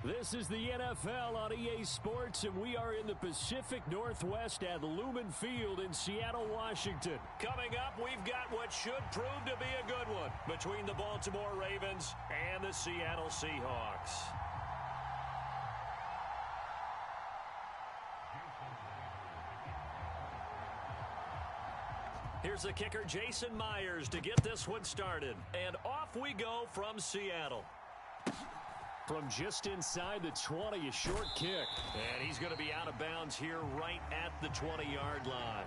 This is the NFL on EA Sports, and we are in the Pacific Northwest at Lumen Field in Seattle, Washington. Coming up, we've got what should prove to be a good one between the Baltimore Ravens and the Seattle Seahawks. Here's the kicker, Jason Myers, to get this one started. And off we go from Seattle. From just inside the 20, a short kick. And he's going to be out of bounds here right at the 20-yard line.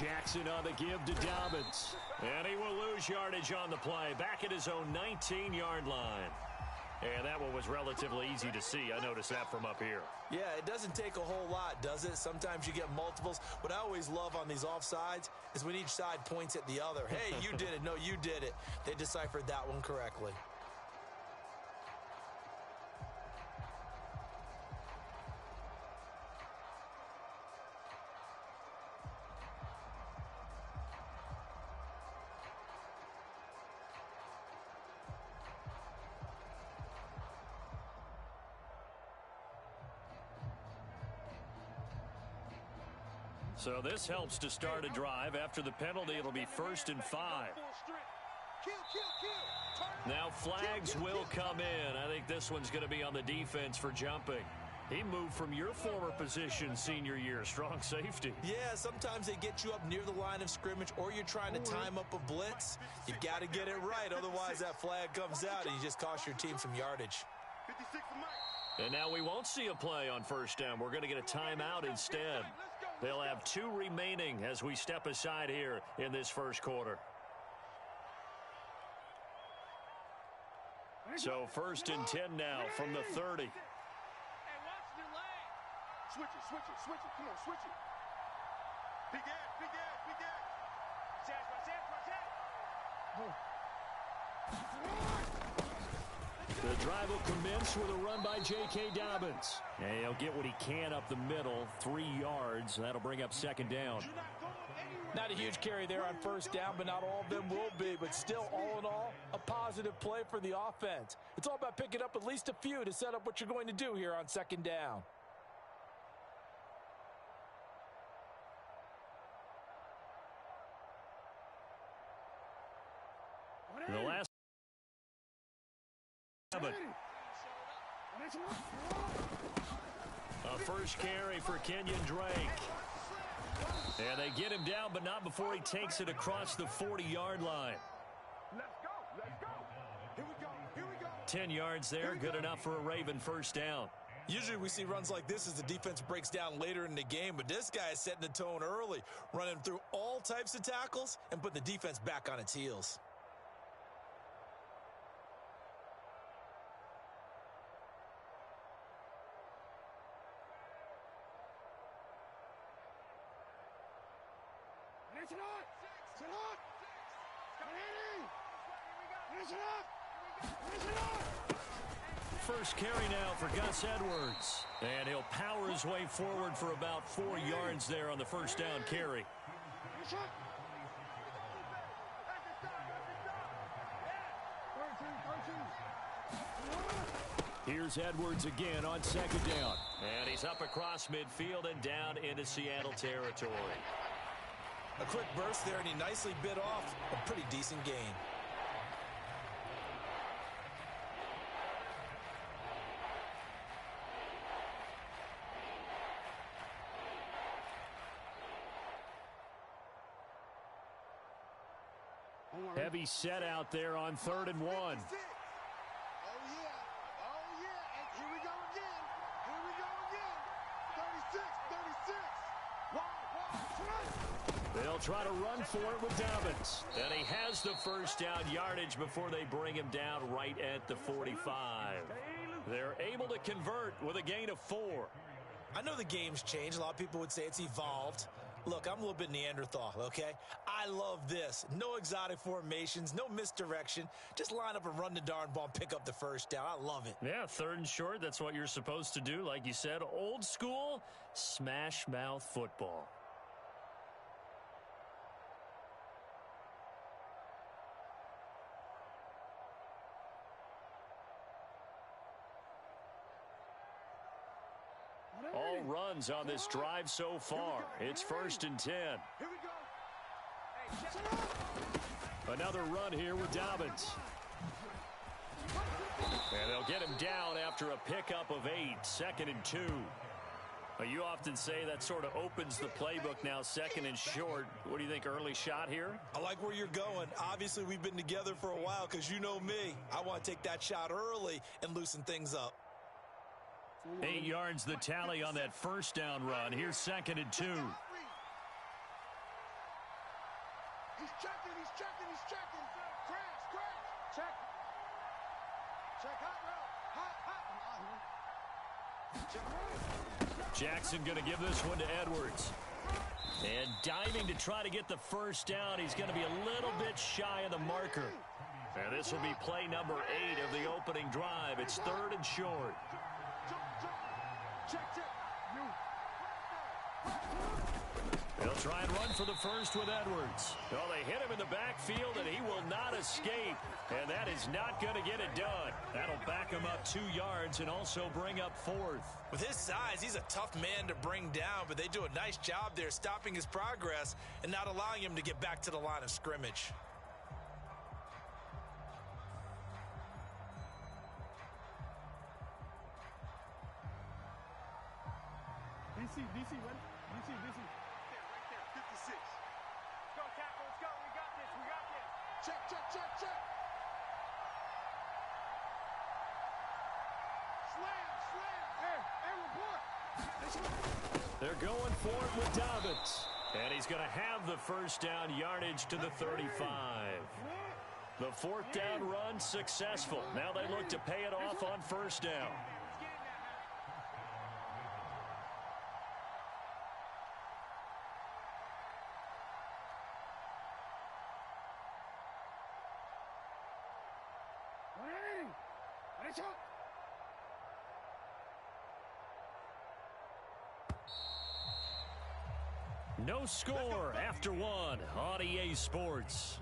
Jackson on the give to Dobbins. And he will lose yardage on the play. Back at his own 19-yard line. And that one was relatively easy to see. I noticed that from up here. Yeah, it doesn't take a whole lot, does it? Sometimes you get multiples. What I always love on these offsides is when each side points at the other. Hey, you did it. No, you did it. They deciphered that one correctly. So this helps to start a drive. After the penalty, it'll be 1st and 5. Now flags will come in. I think this one's going to be on the defense for jumping. He moved from your former position senior year, strong safety. Yeah, sometimes they get you up near the line of scrimmage, or you're trying to time up a blitz. You've got to get it right, otherwise that flag comes out and you just cost your team some yardage. And now we won't see a play on 1st down. We're going to get a timeout instead. They'll have 2 remaining as we step aside here in this first quarter. So 1st and 10 now from the 30. Hey, watch the lane. Switch it. Come on, switch it. Big ass. The drive will commence with a run by J.K. Dobbins. And he'll get what he can up the middle, 3 yards. That'll bring up 2nd down. Not a huge carry there on 1st down, but not all of them will be. But still, all in all, a positive play for the offense. It's all about picking up at least a few to set up what you're going to do here on 2nd down. The last a first carry for Kenyon Drake. And they get him down, but not before he takes it across the 40-yard line. Let's go. Here we go. 10 yards there, good enough for a Raven 1st down. Usually we see runs like this as the defense breaks down later in the game, but this guy is setting the tone early, running through all types of tackles and putting the defense back on its heels. First carry now for Gus Edwards. And he'll power his way forward for about 4 yards there on the 1st down carry. Here's Edwards again on 2nd down. And he's up across midfield and down into Seattle territory. A quick burst there, and he nicely bit off a pretty decent gain. Heavy set out there on 3rd and 1. Oh, yeah. And here we go again. 36. They'll try to run for it with Dobbins. And he has the 1st down yardage before they bring him down right at the 45. They're able to convert with a gain of 4. I know the game's changed. A lot of people would say it's evolved. Look, I'm a little bit Neanderthal, okay? I love this. No exotic formations, no misdirection. Just line up and run the darn ball and pick up the first down. I love it. Yeah, 3rd and short, that's what you're supposed to do. Like you said, old school, smash mouth football. All runs on this drive so far. It's 1st and 10. Here we go. Another run here with Dobbins. And they'll get him down after a pickup of 8. 2nd and 2. You often say that sort of opens the playbook now, 2nd and short. What do you think, early shot here? I like where you're going. Obviously, we've been together for a while because you know me. I want to take that shot early and loosen things up. 8 yards the tally on that 1st down run. Here's 2nd and 2. He's checking, he's checking, he's checking. Crash. Check. Check hot route. Hot. Jackson going to give this one to Edwards. And diving to try to get the 1st down. He's going to be a little bit shy of the marker. And this will be play number 8 of the opening drive. It's 3rd and short. Check. They'll try and run for the 1st with Edwards. Well, they hit him in the backfield, and he will not escape. And that is not going to get it done. That'll back him up 2 yards and also bring up 4th. With his size, he's a tough man to bring down, but they do a nice job there stopping his progress and not allowing him to get back to the line of scrimmage. DC, ready? DC. Right there, 56. Let's go, tackle, let's go. We got this. Check. Slam. Report. They're going for it with Dobbins. And he's going to have the 1st down yardage to the 35. The 4th down run successful. Now they look to pay it off on 1st down. No score after 1 on EA Sports.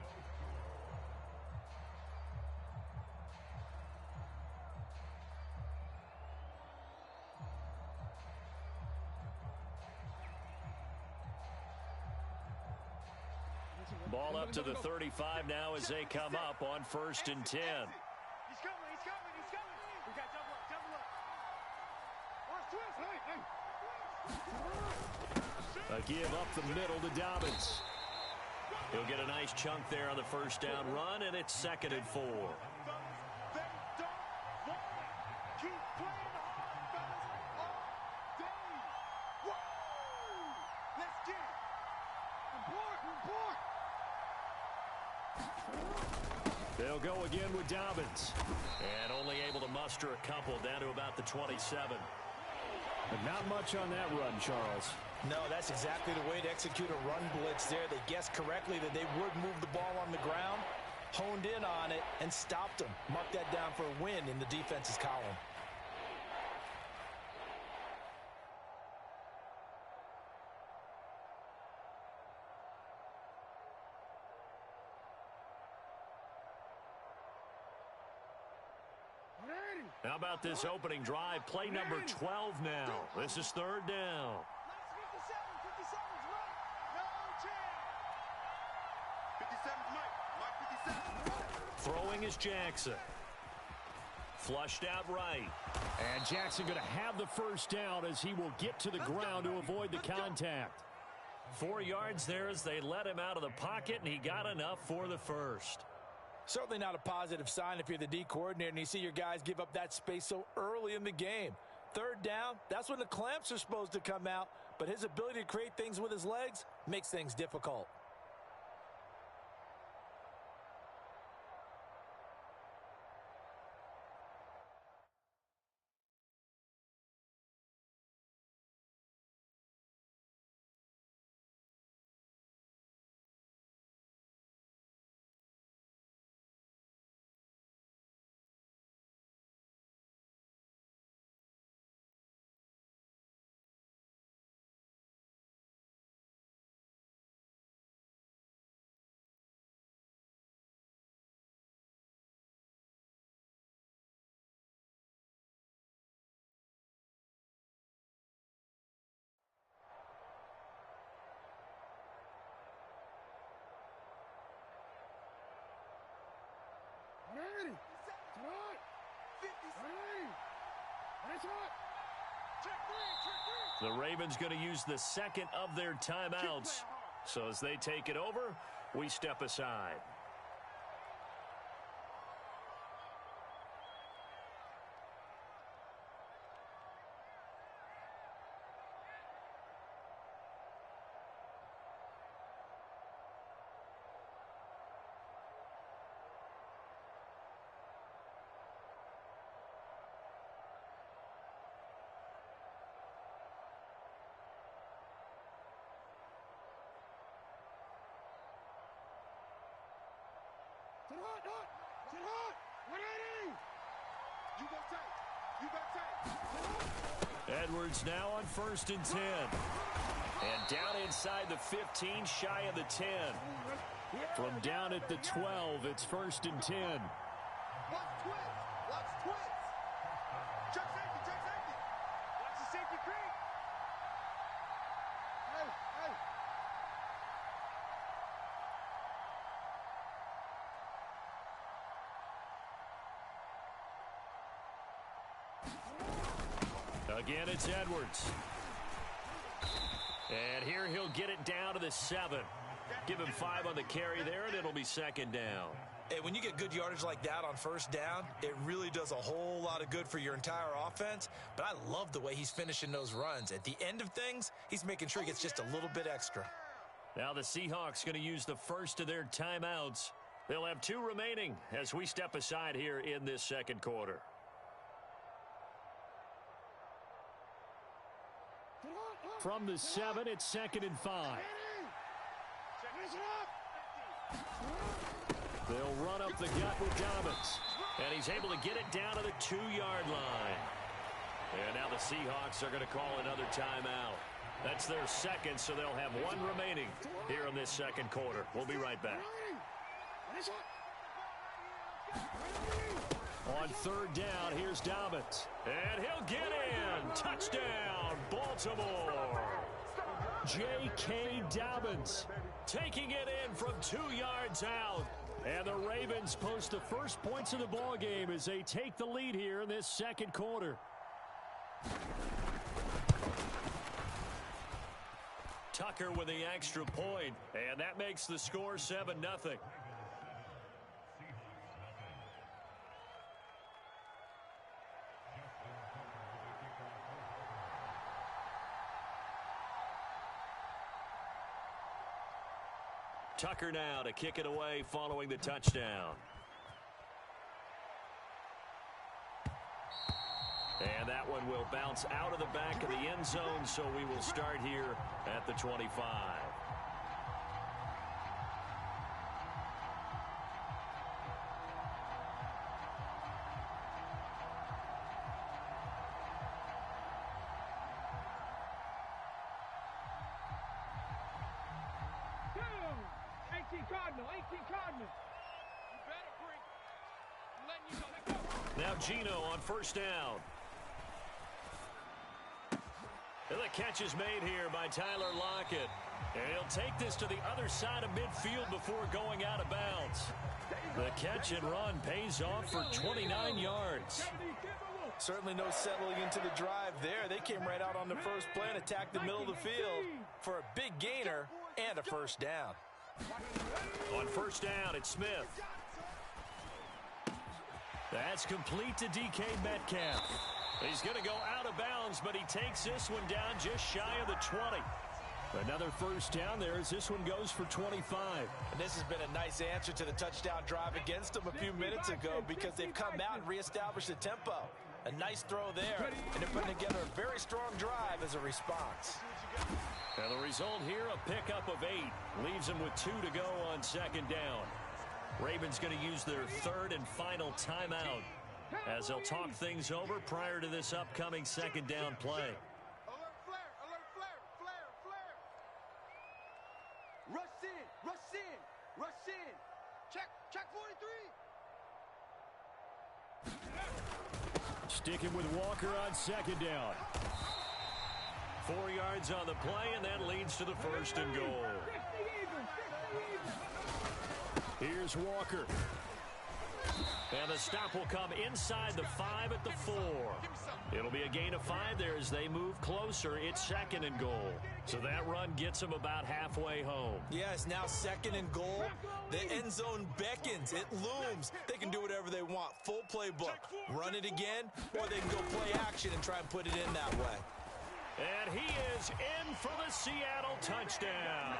Ball up to the 35 now as they come up on 1st and 10. He's coming. We got double up. A give up the middle to Dobbins. He'll get a nice chunk there on the 1st down run, and it's 2nd and 4. They don't want it. Keep playing hard, fellas, all day. Woo! Let's get it. Report. They'll go again with Dobbins. And only able to muster a couple down to about the 27. But not much on that run, Charles. No, that's exactly the way to execute a run blitz there. They guessed correctly that they would move the ball on the ground, honed in on it, and stopped them. Mark that down for a win in the defense's column. How about this opening drive? Play number 12 now. This is 3rd down. 57's right. No chance. 57's Mike. Throwing is Jackson. Flushed out right. And Jackson going to have the 1st down as he will get to the ground to avoid the contact. 4 yards there as they let him out of the pocket, and he got enough for the 1st. Certainly not a positive sign if you're the D coordinator and you see your guys give up that space so early in the game. 3rd down, that's when the clamps are supposed to come out, but his ability to create things with his legs makes things difficult. The Ravens going to use the second of their timeouts. So as they take it over, we step aside. Edwards now on 1st and 10. And down inside the 15, shy of the 10. From down at the 12, it's 1st and 10. Watch twins. Watch twins. Check safety. Check safety. Watch the safety creep. Hey, hey. Again, it's Edwards. And here he'll get it down to the 7. Give him 5 on the carry there, and it'll be 2nd down. Hey, when you get good yardage like that on 1st down, it really does a whole lot of good for your entire offense. But I love the way he's finishing those runs. At the end of things, he's making sure he gets just a little bit extra. Now the Seahawks going to use the first of their timeouts. They'll have 2 remaining as we step aside here in this 2nd quarter. From the 7, it's 2nd and 5. They'll run up the gut with Dobbins. And he's able to get it down to the 2-yard line. And now the Seahawks are going to call another timeout. That's their 2nd, so they'll have 1 remaining here in this 2nd quarter. We'll be right back. On 3rd down, here's Dobbins. And he'll get in. Touchdown, Baltimore. J.K. Dobbins taking it in from 2 yards out. And the Ravens post the first points of the ball game as they take the lead here in this 2nd quarter. Tucker with the extra point, and that makes the score 7-0. Tucker now to kick it away following the touchdown. And that one will bounce out of the back of the end zone, so we will start here at the 25. Now Gino on 1st down. And the catch is made here by Tyler Lockett. And he'll take this to the other side of midfield before going out of bounds. The catch and run pays off for 29 yards. Certainly no settling into the drive there. They came right out on the first play and attacked the middle of the field for a big gainer and a 1st down. On 1st down, it's Smith. That's complete to DK Metcalf. He's going to go out of bounds, but he takes this one down just shy of the 20. Another 1st down there as this one goes for 25. And this has been a nice answer to the touchdown drive against them a few minutes ago because they've come out and reestablished the tempo. A nice throw there, and they're putting together a very strong drive as a response. And the result here, a pickup of 8. Leaves them with 2 to go on 2nd down. Ravens going to use their 3rd and final timeout as they'll talk things over prior to this upcoming 2nd down play. Alert flare, alert flare, flare, flare. Rush in, rush in, rush in. Check 43. Sticking with Walker on 2nd down. 4 yards on the play, and that leads to the 1st and goal. Here's Walker. And the stop will come inside the 5 at the 4. It'll be a gain of 5 there as they move closer. It's 2nd and goal. So that run gets them about halfway home. Yeah, it's now 2nd and goal. The end zone beckons. It looms. They can do whatever they want. Full playbook. Run it again, or they can go play action and try and put it in that way. And he is in for the Seattle touchdown.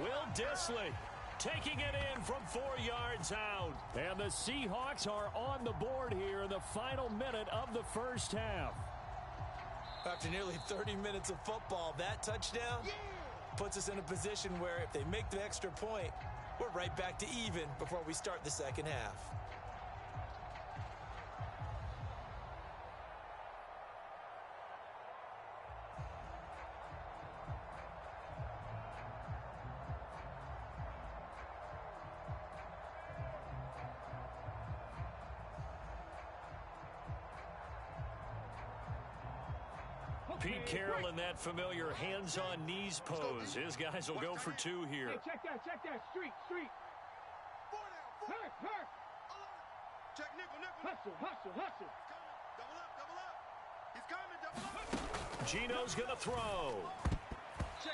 Will Dissly taking it in from 4 yards out. And the Seahawks are on the board here in the final minute of the first half. After nearly 30 minutes of football, that touchdown puts us in a position where if they make the extra point, we're right back to even before we start the second half. Pete Carroll in that familiar hands-on knees pose. His guys will go for 2 here. Hey, check that. Street. Hurt. Check nickel. Hustle. Double up. He's coming, double up. Gino's going to throw.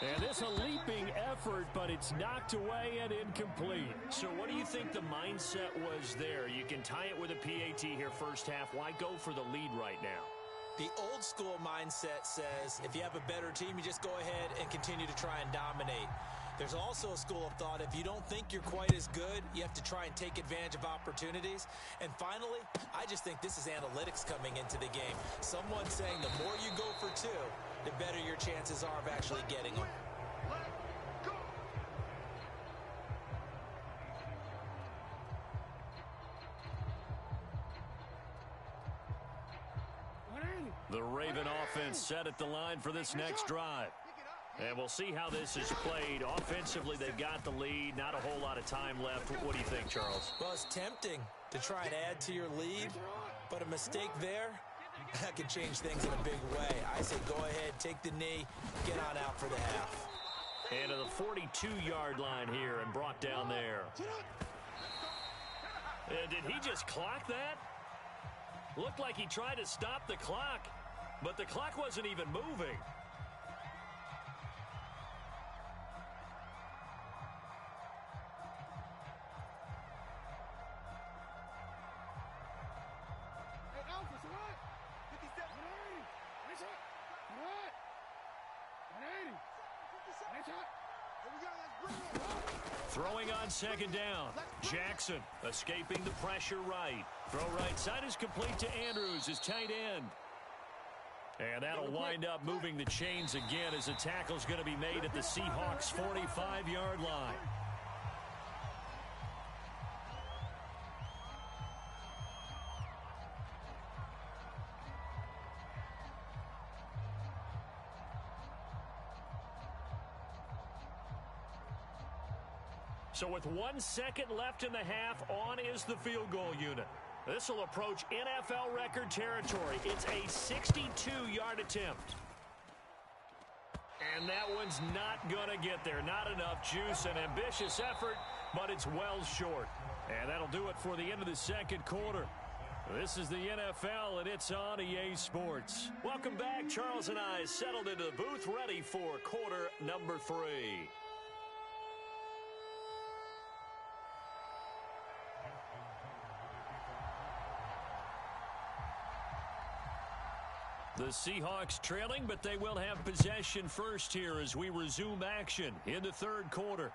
And this a leaping effort, but it's knocked away and incomplete. So what do you think the mindset was there? You can tie it with a PAT here first half. Why go for the lead right now? The old school mindset says if you have a better team, you just go ahead and continue to try and dominate. There's also a school of thought, if you don't think you're quite as good, you have to try and take advantage of opportunities. And finally, I just think this is analytics coming into the game. Someone saying the more you go for 2, the better your chances are of actually getting them. The Raven offense set at the line for this next drive. And we'll see how this is played. Offensively, they've got the lead. Not a whole lot of time left. What do you think, Charles? Well, it's tempting to try and add to your lead, but a mistake there, that can change things in a big way. I say go ahead, take the knee, get on out for the half. And to the 42-yard line here and brought down there. Did he just clock that? Looked like he tried to stop the clock, but the clock wasn't even moving. Throwing on 2nd down. Jackson escaping the pressure right. Throw right side is complete to Andrews, his tight end. And that'll wind up moving the chains again as the tackle's going to be made at the Seahawks' 45-yard line. So with 1 second left in the half, on is the field goal unit. This will approach NFL record territory. It's a 62-yard attempt. And that one's not going to get there. Not enough juice, an ambitious effort, but it's well short. And that'll do it for the end of the second quarter. This is the NFL, and it's on EA Sports. Welcome back. Charles and I settled into the booth, ready for quarter number 3. The Seahawks trailing, but they will have possession first here as we resume action in the third quarter.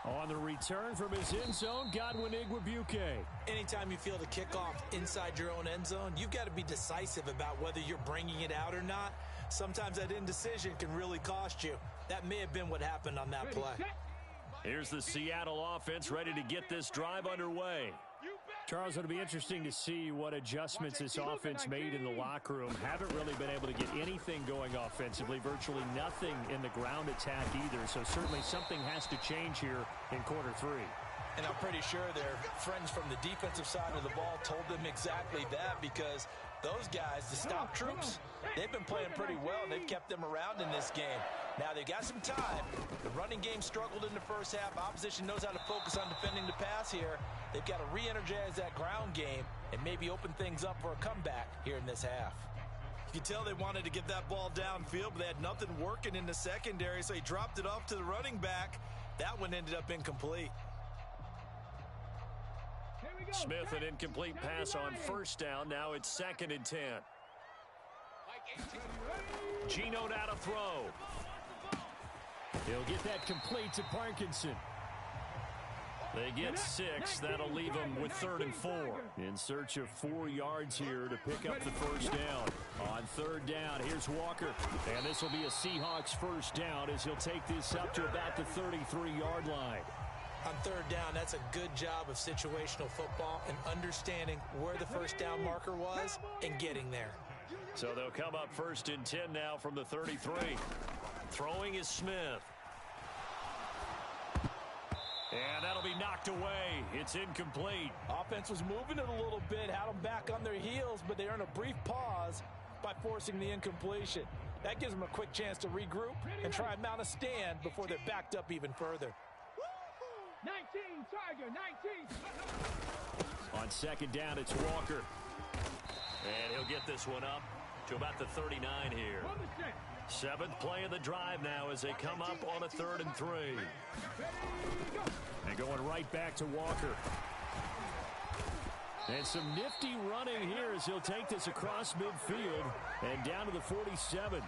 On the return from his end zone, Godwin Igwebuike. Anytime you feel the kickoff inside your own end zone, you've got to be decisive about whether you're bringing it out or not. Sometimes that indecision can really cost you. That may have been what happened on that play. Here's the Seattle offense ready to get this drive underway. Charles, it'll be interesting to see what adjustments this offense made in the locker room. Haven't really been able to get anything going offensively, virtually nothing in the ground attack either. So certainly something has to change here in quarter 3. And I'm pretty sure their friends from the defensive side of the ball told them exactly that, because Those guys, the stop troops, they've been playing pretty well, and they've kept them around in this game. Now, they've got some time. The running game struggled in the first half. Opposition knows how to focus on defending the pass here. They've got to re-energize that ground game and maybe open things up for a comeback here in this half. You can tell they wanted to get that ball downfield, but they had nothing working in the secondary, so he dropped it off to the running back. That one ended up incomplete. Smith, an incomplete pass on first down. Now it's 2nd and 10. Gino now to throw. He'll get that complete to Parkinson. They get 6. That'll leave them with 3rd and 4. In search of 4 yards here to pick up the first down. On 3rd down, here's Walker. And this will be a Seahawks first down as he'll take this up to about the 33-yard line. On 3rd down, that's a good job of situational football and understanding where the first down marker was and getting there. So they'll come up 1st and 10 now from the 33. Throwing is Smith. And that'll be knocked away. It's incomplete. Offense was moving it a little bit, had them back on their heels, but they earn a brief pause by forcing the incompletion. That gives them a quick chance to regroup and try and mount a stand before they're backed up even further. 19, Tiger, 19. On 2nd down, it's Walker. And he'll get this one up to about the 39 here. 7th play of the drive now as they come up on a 3rd and 3. And going right back to Walker. And some nifty running here as he'll take this across midfield and down to the 47.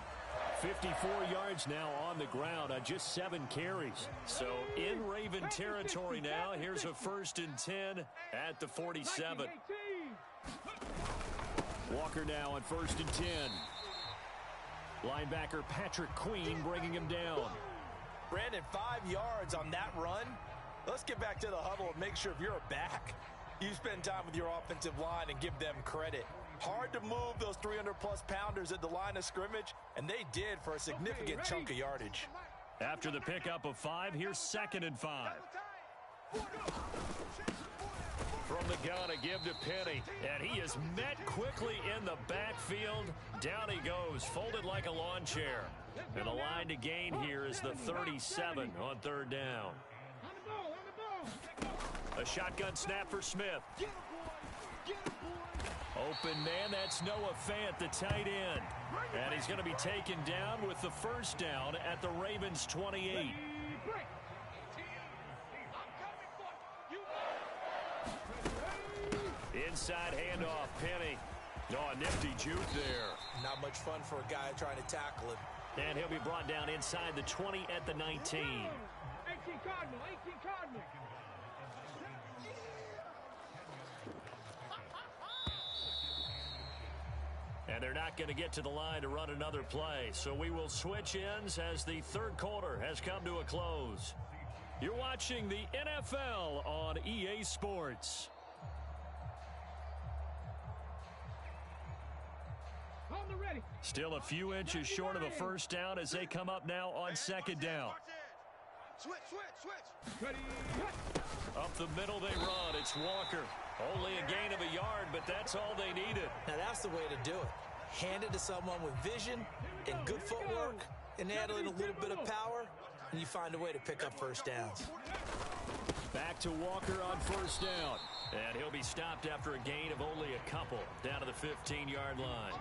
54 yards now on the ground on just 7 carries. So in Raven territory now. Here's a 1st and 10 at the 47. Walker now on 1st and 10. Linebacker Patrick Queen bringing him down. Brandon, 5 yards on that run. Let's get back to the huddle and make sure if you're a back, you spend time with your offensive line and give them credit. Hard to move those 300-plus pounders at the line of scrimmage, and they did for a significant chunk of yardage. After the pickup of 5, here's 2nd and 5. From the gun, a give to Penny, and he is met quickly in the backfield. Down he goes, folded like a lawn chair. And the line to gain here is the 37 on 3rd down. A shotgun snap for Smith. Open man, that's Noah Fant, the tight end. And he's going to be taken down with the first down at the Ravens' 28. Inside handoff, Penny. Oh, a nifty juke there. Not much fun for a guy trying to tackle him. And he'll be brought down inside the 20 at the 19. 18 Cardinal, 18 Cardinal. And they're not going to get to the line to run another play. So we will switch ends as the 3rd quarter has come to a close. You're watching the NFL on EA Sports. Still a few inches short of a first down as they come up now on 2nd down. Switch. Up the middle they run. It's Walker. Only a gain of a yard, but that's all they needed. Now that's the way to do it. Hand it to someone with vision and good footwork and add in a little bit of power, and you find a way to pick up first downs. Back to Walker on 1st down. And he'll be stopped after a gain of only a couple down to the 15-yard line.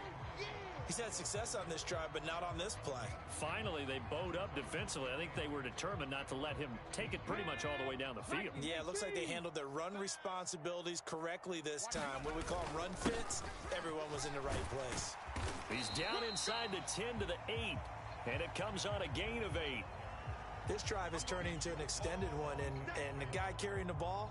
He's had success on this drive, but not on this play. Finally, they bowed up defensively. I think they were determined not to let him take it pretty much all the way down the field. Yeah, it looks like they handled their run responsibilities correctly this time. What we call them run fits, everyone was in the right place. He's down inside the 10 to the 8, and it comes on a gain of 8. This drive is turning into an extended one, and the guy carrying the ball,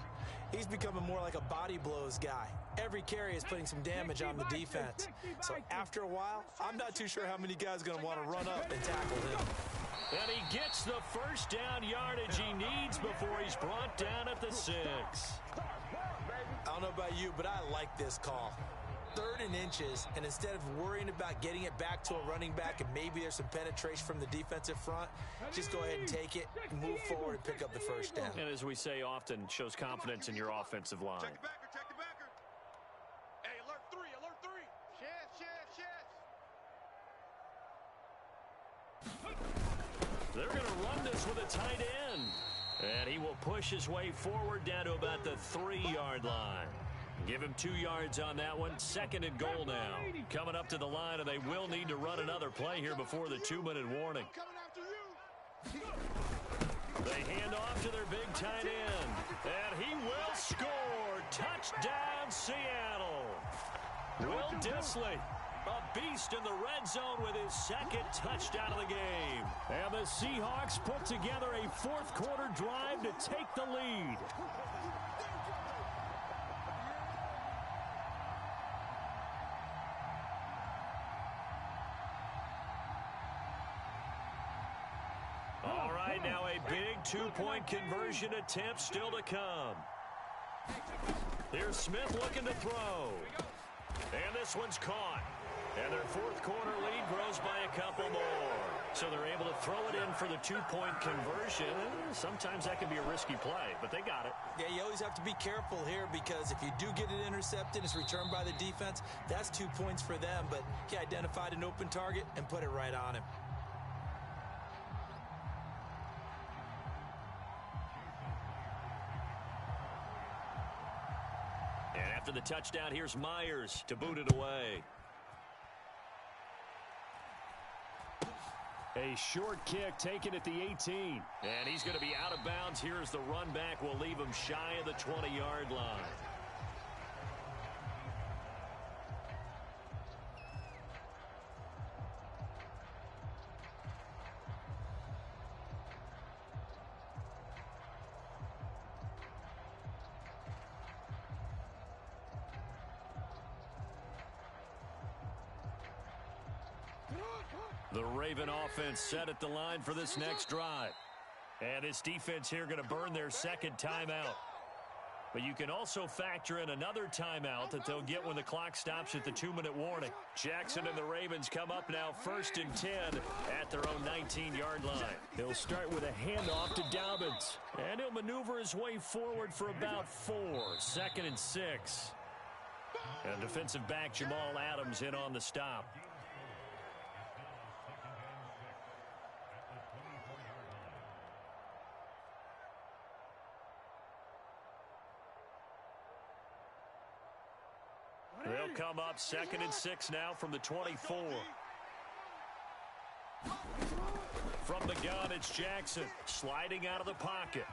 he's becoming more like a body blows guy. Every carry is putting some damage on the defense. So after a while, I'm not too sure how many guys are going to want to run up and tackle him. And he gets the first down yardage he needs before he's brought down at the 6. I don't know about you, but I like this call. 3rd and inches, and instead of worrying about getting it back to a running back and maybe there's some penetration from the defensive front, just go ahead and take it, move forward, and pick up the first down. And as we say often, shows confidence in your offensive line. Check the backer. Hey, alert 3. They're going to run this with a tight end. And he will push his way forward down to about the 3-yard line. Give him 2 yards on that one. 2nd and goal now. Coming up to the line, and they will need to run another play here before the 2-minute warning. They hand off to their big tight end. And he will score. Touchdown, Seattle. Will Dissly, a beast in the red zone with his 2nd touchdown of the game. And the Seahawks put together a 4th quarter drive to take the lead. All right, now a big 2-point conversion attempt still to come. Here's Smith looking to throw. And this one's caught. And their 4th quarter lead grows by a couple more. So they're able to throw it in for the 2-point conversion. Sometimes that can be a risky play, but they got it. Yeah, you always have to be careful here because if you do get it intercepted, it's returned by the defense. That's 2 points for them, but he identified an open target and put it right on him. And after the touchdown, here's Myers to boot it away. A short kick taken at the 18. And he's going to be out of bounds. Here's the run back. Will leave him shy of the 20-yard line. The Raven offense set at the line for this next drive. And this defense here going to burn their 2nd timeout. But you can also factor in another timeout that they'll get when the clock stops at the 2-minute warning. Jackson and the Ravens come up now 1st and 10 at their own 19-yard line. He'll start with a handoff to Dobbins. And he'll maneuver his way forward for about 4. 2nd and 6. And defensive back Jamal Adams in on the stop. They'll come up 2nd and 6 now from the 24. From the gun, it's Jackson sliding out of the pocket.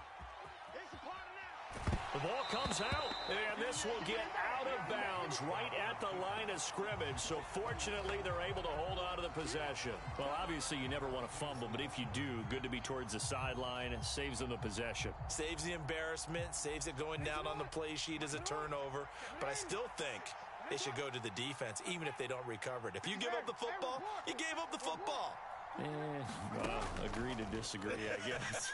The ball comes out, and this will get out of bounds right at the line of scrimmage. So fortunately, they're able to hold on to the possession. Well, obviously, you never want to fumble, but if you do, good to be towards the sideline. Saves them the possession. Saves the embarrassment, saves it going down on the play sheet as a turnover. But I still think they should go to the defense, even if they don't recover it. If you give up the football, you gave up the football. Well, agree to disagree, I guess.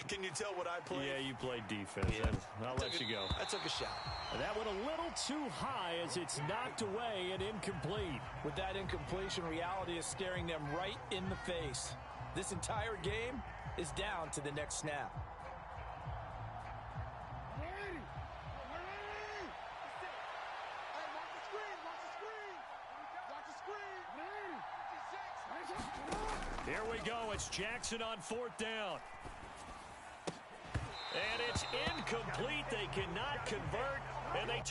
Can you tell what I played? Yeah, you played defense. Yeah. I'll let you go. I took a shot. That went a little too high as it's knocked away and incomplete. With that incompletion, reality is staring them right in the face. This entire game is down to the next snap. Here we go. It's Jackson on 4th down. And it's incomplete. They cannot convert, and they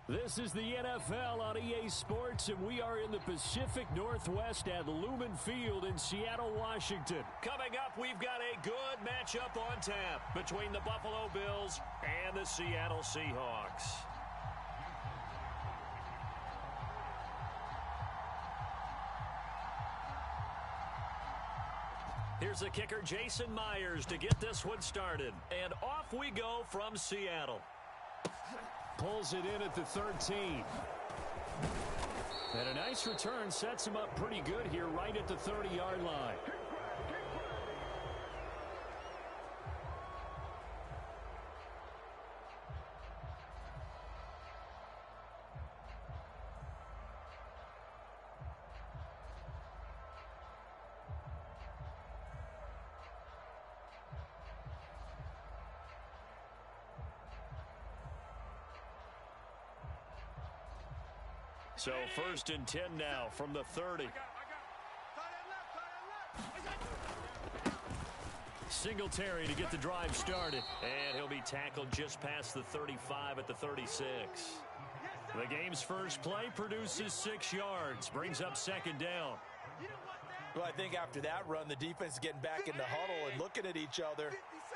This is the NFL on EA Sports, and we are in the Pacific Northwest at Lumen Field in Seattle, Washington. Coming up, we've got a good matchup on tap between the Buffalo Bills and the Seattle Seahawks. Here's the kicker, Jason Myers, to get this one started. And off we go from Seattle. Pulls it in at the 13. And a nice return sets him up pretty good here right at the 30-yard line. So 1st and 10 now from the 30. Singletary to get the drive started. And he'll be tackled just past the 35 at the 36. The game's first play produces 6 yards. Brings up 2nd down. Well, I think after that run, the defense is getting back in the huddle and looking at each other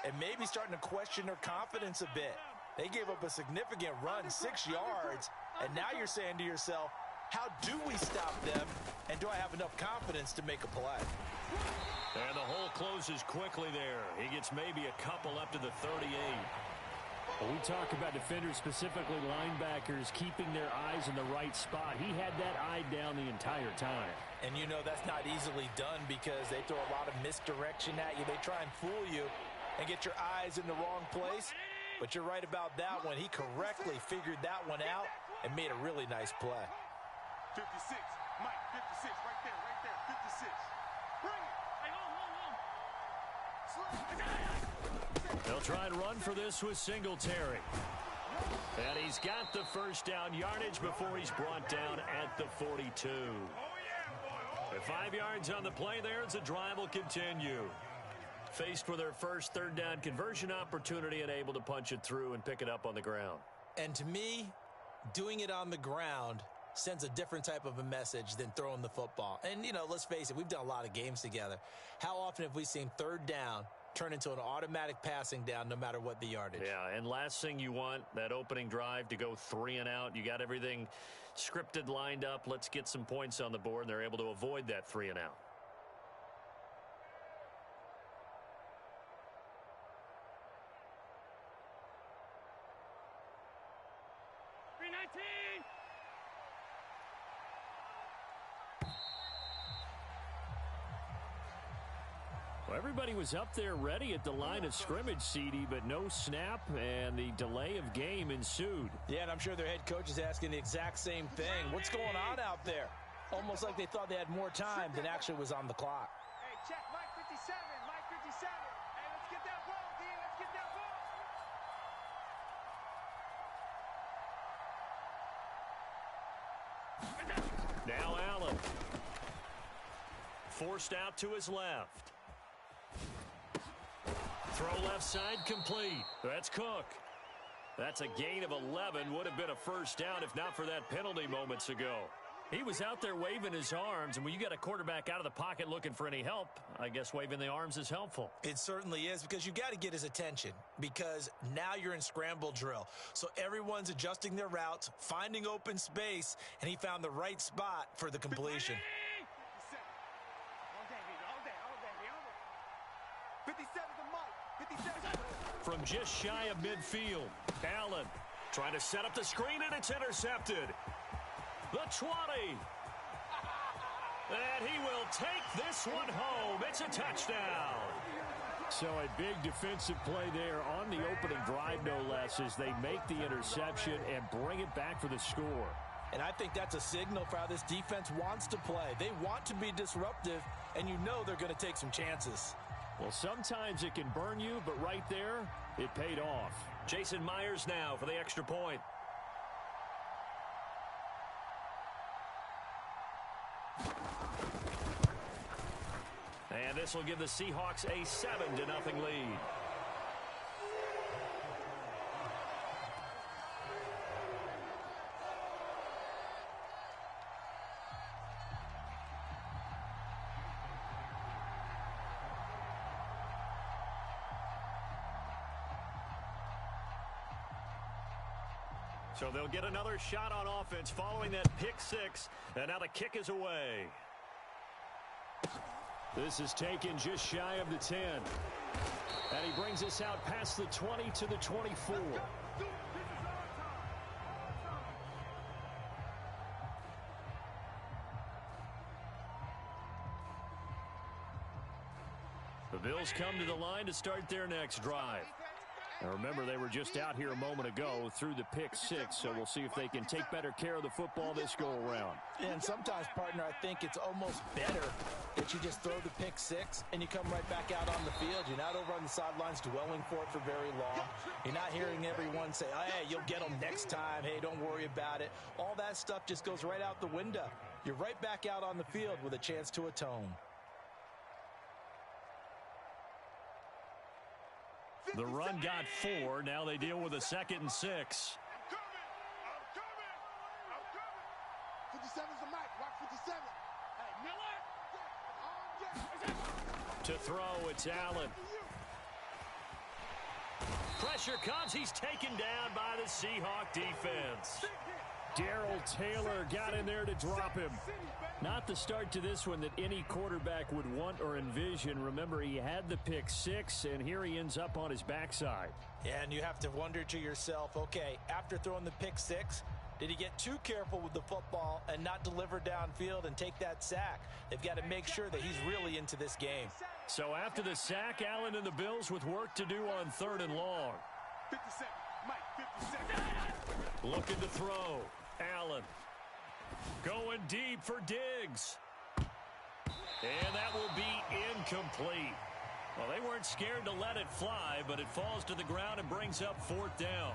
and maybe starting to question their confidence a bit. They gave up a significant run, 6 yards, and now you're saying to yourself, how do we stop them, and do I have enough confidence to make a play? And the hole closes quickly there. He gets maybe a couple up to the 38. When we talk about defenders, specifically linebackers, keeping their eyes in the right spot, he had that eye down the entire time. And you know that's not easily done because they throw a lot of misdirection at you. They try and fool you and get your eyes in the wrong place. But you're right about that one. He correctly figured that one out and made a really nice play. 56, Mike, 56, right there, 56. Bring it. They'll try and run for this with Singletary. And he's got the first down yardage before he's brought down at the 42. With 5 yards on the play there, as the drive will continue. Faced with their first 3rd down conversion opportunity and able to punch it through and pick it up on the ground. And to me, doing it on the ground sends a different type of a message than throwing the football. And, you know, let's face it, we've done a lot of games together. How often have we seen 3rd down turn into an automatic passing down no matter what the yardage? Yeah, and last thing you want, that opening drive to go 3 and out. You got everything scripted, lined up. Let's get some points on the board, and they're able to avoid that 3 and out. Well, everybody was up there ready at the line of scrimmage, CD, but no snap, and the delay of game ensued. Yeah, and I'm sure their head coach is asking the exact same thing. What's going on out there? Almost like they thought they had more time than actually was on the clock. Hey, check Mike 57, Mike 57. Hey, let's get that ball, D. Let's get that ball. Now Allen. Forced out to his left. Throw left side complete. That's Cook. That's a gain of 11. Would have been a first down if not for that penalty moments ago. He was out there waving his arms, and when you got a quarterback out of the pocket looking for any help, I guess waving the arms is helpful. It certainly is, because you got to get his attention, because now you're in scramble drill. So everyone's adjusting their routes, finding open space, and he found the right spot for the completion. 57 to Mike. 57. From just shy of midfield, Allen trying to set up the screen, and it's intercepted. The 20. And he will take this one home. It's a touchdown. So a big defensive play there on the opening drive, no less, as they make the interception and bring it back for the score. And I think that's a signal for how this defense wants to play. They want to be disruptive, and you know they're going to take some chances. Well, sometimes it can burn you, but right there, it paid off. Jason Myers now for the extra point. And this will give the Seahawks a 7-0 lead. So they'll get another shot on offense following that pick six. And now the kick is away. This is taken just shy of the 10. And he brings us out past the 20 to the 24. The Bills come to the line to start their next drive. And remember, they were just out here a moment ago through the pick six, so we'll see if they can take better care of the football this go-around. And sometimes, partner, I think it's almost better that you just throw the pick six and you come right back out on the field. You're not over on the sidelines dwelling for it for very long. You're not hearing everyone say, oh, hey, you'll get them next time. Hey, don't worry about it. All that stuff just goes right out the window. You're right back out on the field with a chance to atone. The run got 4. Now they deal with a 2nd and 6. I'm coming. 57's the mic. Watch 57. Hey, Miller. To throw, it's Allen. Pressure comes. He's taken down by the Seahawk defense. Darrell Taylor got in there to drop him. Not the start to this one that any quarterback would want or envision. Remember, he had the pick six, and here he ends up on his backside. Yeah, and you have to wonder to yourself, okay, after throwing the pick six, did he get too careful with the football and not deliver downfield and take that sack? They've got to make sure that he's really into this game. So after the sack, Allen and the Bills with work to do on 3rd and long. 57. Mike, 57. Looking to throw. Allen going deep for Diggs. And that will be incomplete. Well, they weren't scared to let it fly, but it falls to the ground and brings up 4th down.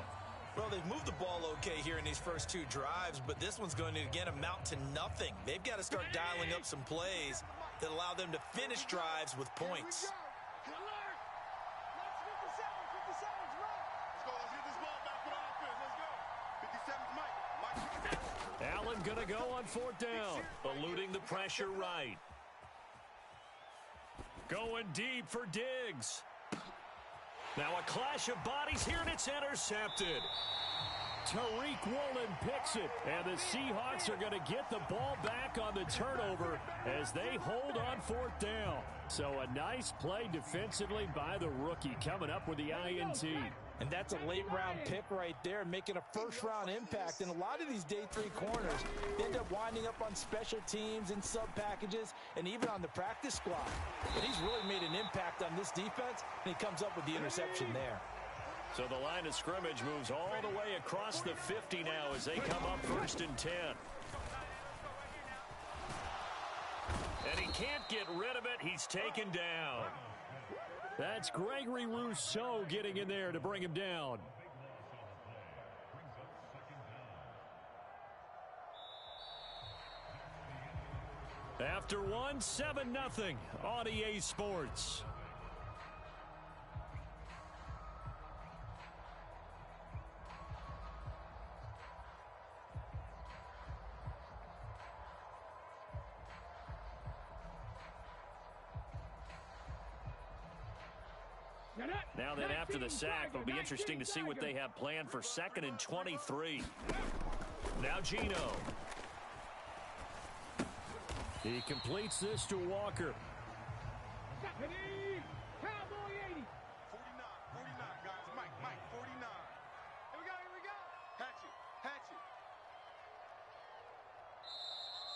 Well, they've moved the ball okay here in these first 2 drives, but this one's going to, again, amount to nothing. They've got to start dialing up some plays that allow them to finish drives with points. Allen gonna go on 4th down, eluding the pressure right. Going deep for Diggs. Now a clash of bodies here, and it's intercepted. Tariq Woolen picks it, and the Seahawks are going to get the ball back on the turnover as they hold on 4th down. So a nice play defensively by the rookie coming up with the INT. And that's a late-round pick right there, making a first-round impact. And a lot of these day 3 corners end up winding up on special teams and sub-packages and even on the practice squad. But he's really made an impact on this defense, and he comes up with the interception there. So the line of scrimmage moves all the way across the 50 now as they come up 1st and 10. And he can't get rid of it. He's taken down. That's Gregory Rousseau getting in there to bring him down. After one, 7-0 on EA Sports. Now then, after the sack, it'll be interesting to see what they have planned for 2nd and 23. Now Gino. He completes this to Walker. 49, 49, guys. Mike, 49. Here we go. Hatchet.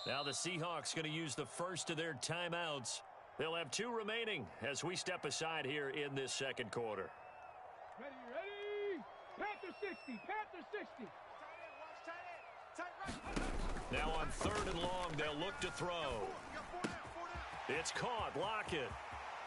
Now the Seahawks going to use the first of their timeouts. They'll have 2 remaining as we step aside here in this 2nd quarter. Ready. Panther 60. Now on 3rd and long, they'll look to throw. It's caught. Lockett.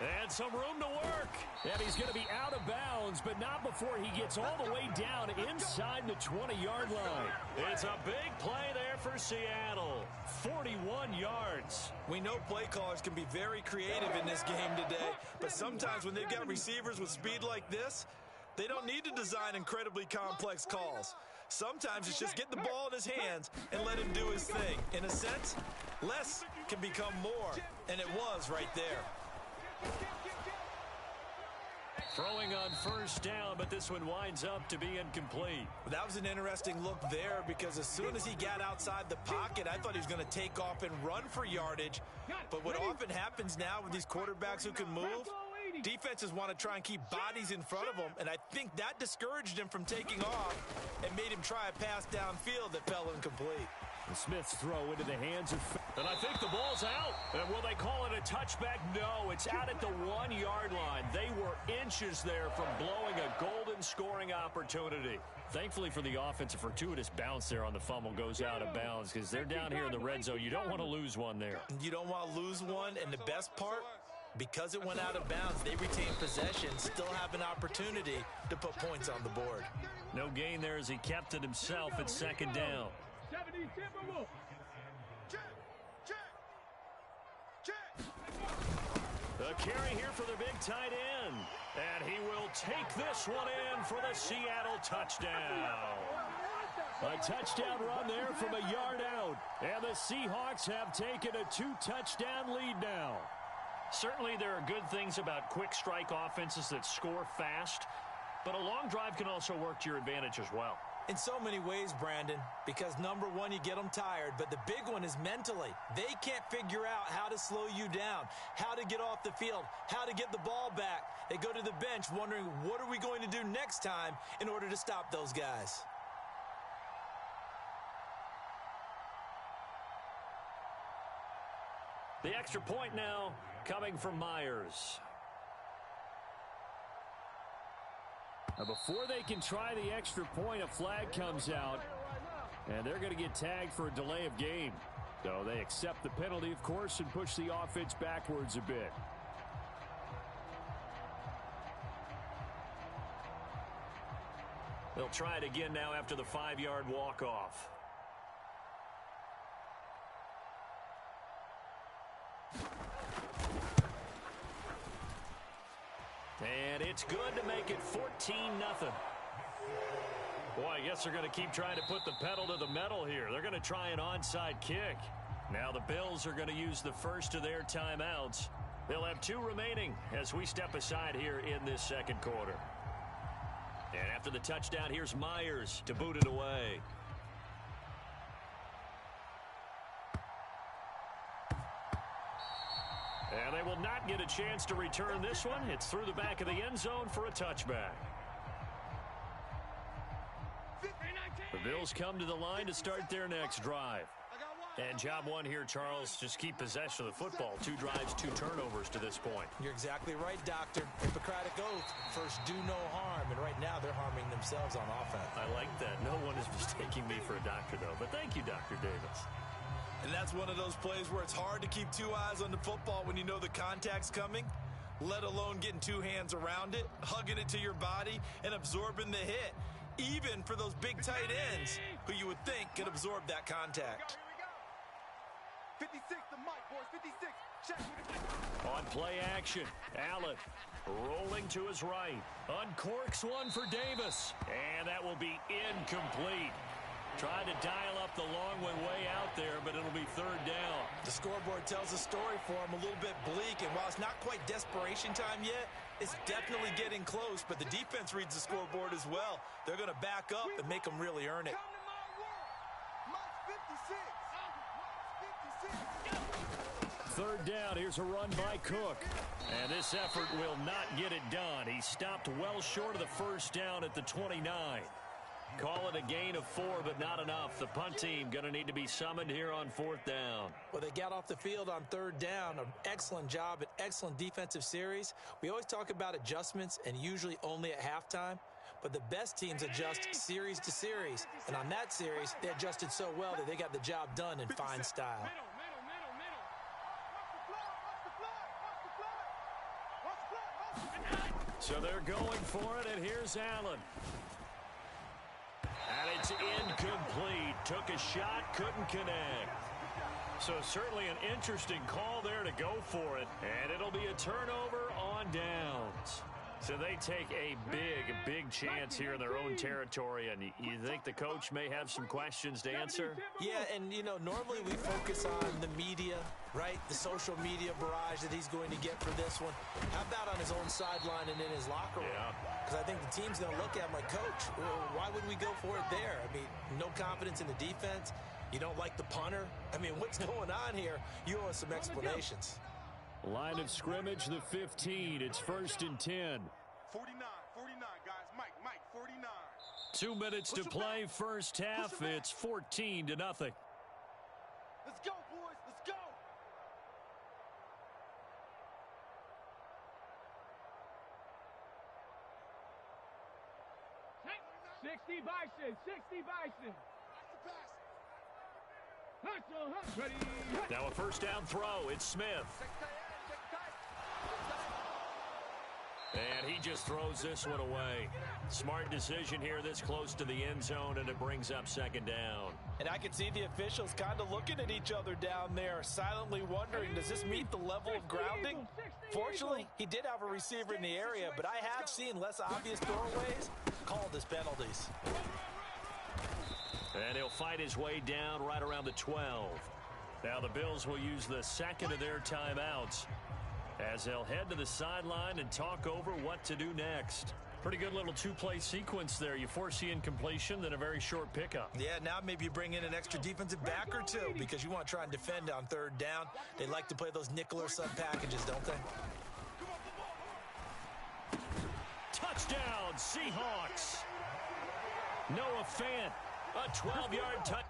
And some room to work. And he's going to be out of bounds, but not before he gets all the way down inside the 20-yard line. It's a big play there for Seattle. 41 yards. We know play callers can be very creative in this game today, but sometimes when they've got receivers with speed like this, they don't need to design incredibly complex calls. Sometimes it's just get the ball in his hands and let him do his thing. In a sense, less can become more, and it was right there. Throwing on first down, but this one winds up to be incomplete. That was an interesting look there because as soon as he got outside the pocket, I thought he was going to take off and run for yardage. But what often happens now with these quarterbacks who can move, defenses want to try and keep bodies in front of them, and I think that discouraged him from taking off and made him try a pass downfield that fell incomplete. And Smith's throw into the hands of... And I think the ball's out. And will they call it a touchback? No, it's out at the 1-yard line. They were inches there from blowing a golden scoring opportunity. Thankfully for the offense, a fortuitous bounce there on the fumble goes out of bounds because they're down here in the red zone. You don't want to lose one there. You don't want to lose one, and the best part, because it went out of bounds, they retain possession, still have an opportunity to put points on the board. No gain there as he kept it himself at second down. The carry here for the big tight end. And he will take this one in for the Seattle touchdown. A touchdown run there from a yard out. And the Seahawks have taken a 2-touchdown lead now. Certainly there are good things about quick strike offenses that score fast, but a long drive can also work to your advantage as well. In so many ways, Brandon, because number one, you get them tired, but the big one is mentally. They can't figure out how to slow you down, how to get off the field, how to get the ball back. They go to the bench wondering, what are we going to do next time in order to stop those guys? The extra point now coming from Myers. Now before they can try the extra point, a flag comes out, and they're going to get tagged for a delay of game. So they accept the penalty, of course, and push the offense backwards a bit. They'll try it again now after the 5-yard walk-off. And it's good to make it 14-0. Boy, I guess they're going to keep trying to put the pedal to the metal here. They're going to try an onside kick. Now the Bills are going to use the first of their timeouts. They'll have 2 remaining as we step aside here in this second quarter. And after the touchdown, here's Myers to boot it away. And they will not get a chance to return this one. It's through the back of the end zone for a touchback. The Bills come to the line to start their next drive. And job one here, Charles, just keep possession of the football. 2 drives, 2 turnovers to this point. You're exactly right, Doctor. Hippocratic oath. First, do no harm. And right now, they're harming themselves on offense. I like that. No one is mistaking me for a doctor, though. But thank you, Dr. Davis. And that's one of those plays where it's hard to keep 2 eyes on the football when you know the contact's coming, let alone getting 2 hands around it, hugging it to your body, and absorbing the hit, even for those big tight ends who you would think could absorb that contact. 56, the mic, boys, 56. Check. On play action, Allen rolling to his right. Uncorks one for Davis, and that will be incomplete. Tried to dial up the long one way out there, but it'll be 3rd down. The scoreboard tells a story for him, a little bit bleak, and while it's not quite desperation time yet, it's definitely getting close, but the defense reads the scoreboard as well. They're going to back up and make them really earn it. Come to my world. Mike's 56. 3rd down, here's a run by Cook. And this effort will not get it done. He stopped well short of the 1st down at the 29. Call it a gain of 4, but not enough. The punt team going to need to be summoned here on 4th down. Well, they got off the field on 3rd down. An excellent job, an excellent defensive series. We always talk about adjustments, and usually only at halftime. But the best teams adjust series to series. And on that series, they adjusted so well that they got the job done in fine style. So they're going for it, and here's Allen. And it's incomplete. Took a shot, couldn't connect. So certainly an interesting call there to go for it. And it'll be a turnover on downs. So they take a big chance here in their own territory, and you think the coach may have some questions to answer? Yeah, and, you know, normally we focus on the media, right? The social media barrage that he's going to get for this one. How about on his own sideline and in his locker room? Yeah. Because I think the team's going to look at him like, Coach, why would we go for it there? I mean, no confidence in the defense. You don't like the punter. I mean, what's going on here? You owe us some explanations. Line of scrimmage, the 15. It's 1st and 10. 49, guys. Mike, 49. 2 minutes to play, first half. It's 14-0. Let's go, boys. Let's go. Hey, 60 Bison. Hustle. Ready. Now a first down throw. It's Smith. And he just throws this one away. Smart decision here this close to the end zone, and it brings up 2nd down. And I can see the officials kind of looking at each other down there, silently wondering, does this meet the level of grounding? Fortunately, he did have a receiver in the area, but I have seen less obvious throwaways called as penalties. And he'll fight his way down right around the 12. Now the Bills will use the second of their timeouts as they'll head to the sideline and talk over what to do next. Pretty good little two-play sequence there. You force the incompletion, then a very short pickup. Yeah, now maybe you bring in an extra defensive back or two because you want to try and defend on 3rd down. They like to play those nickel or sub packages, don't they? Touchdown, Seahawks. Noah Fant, a 12-yard touchdown.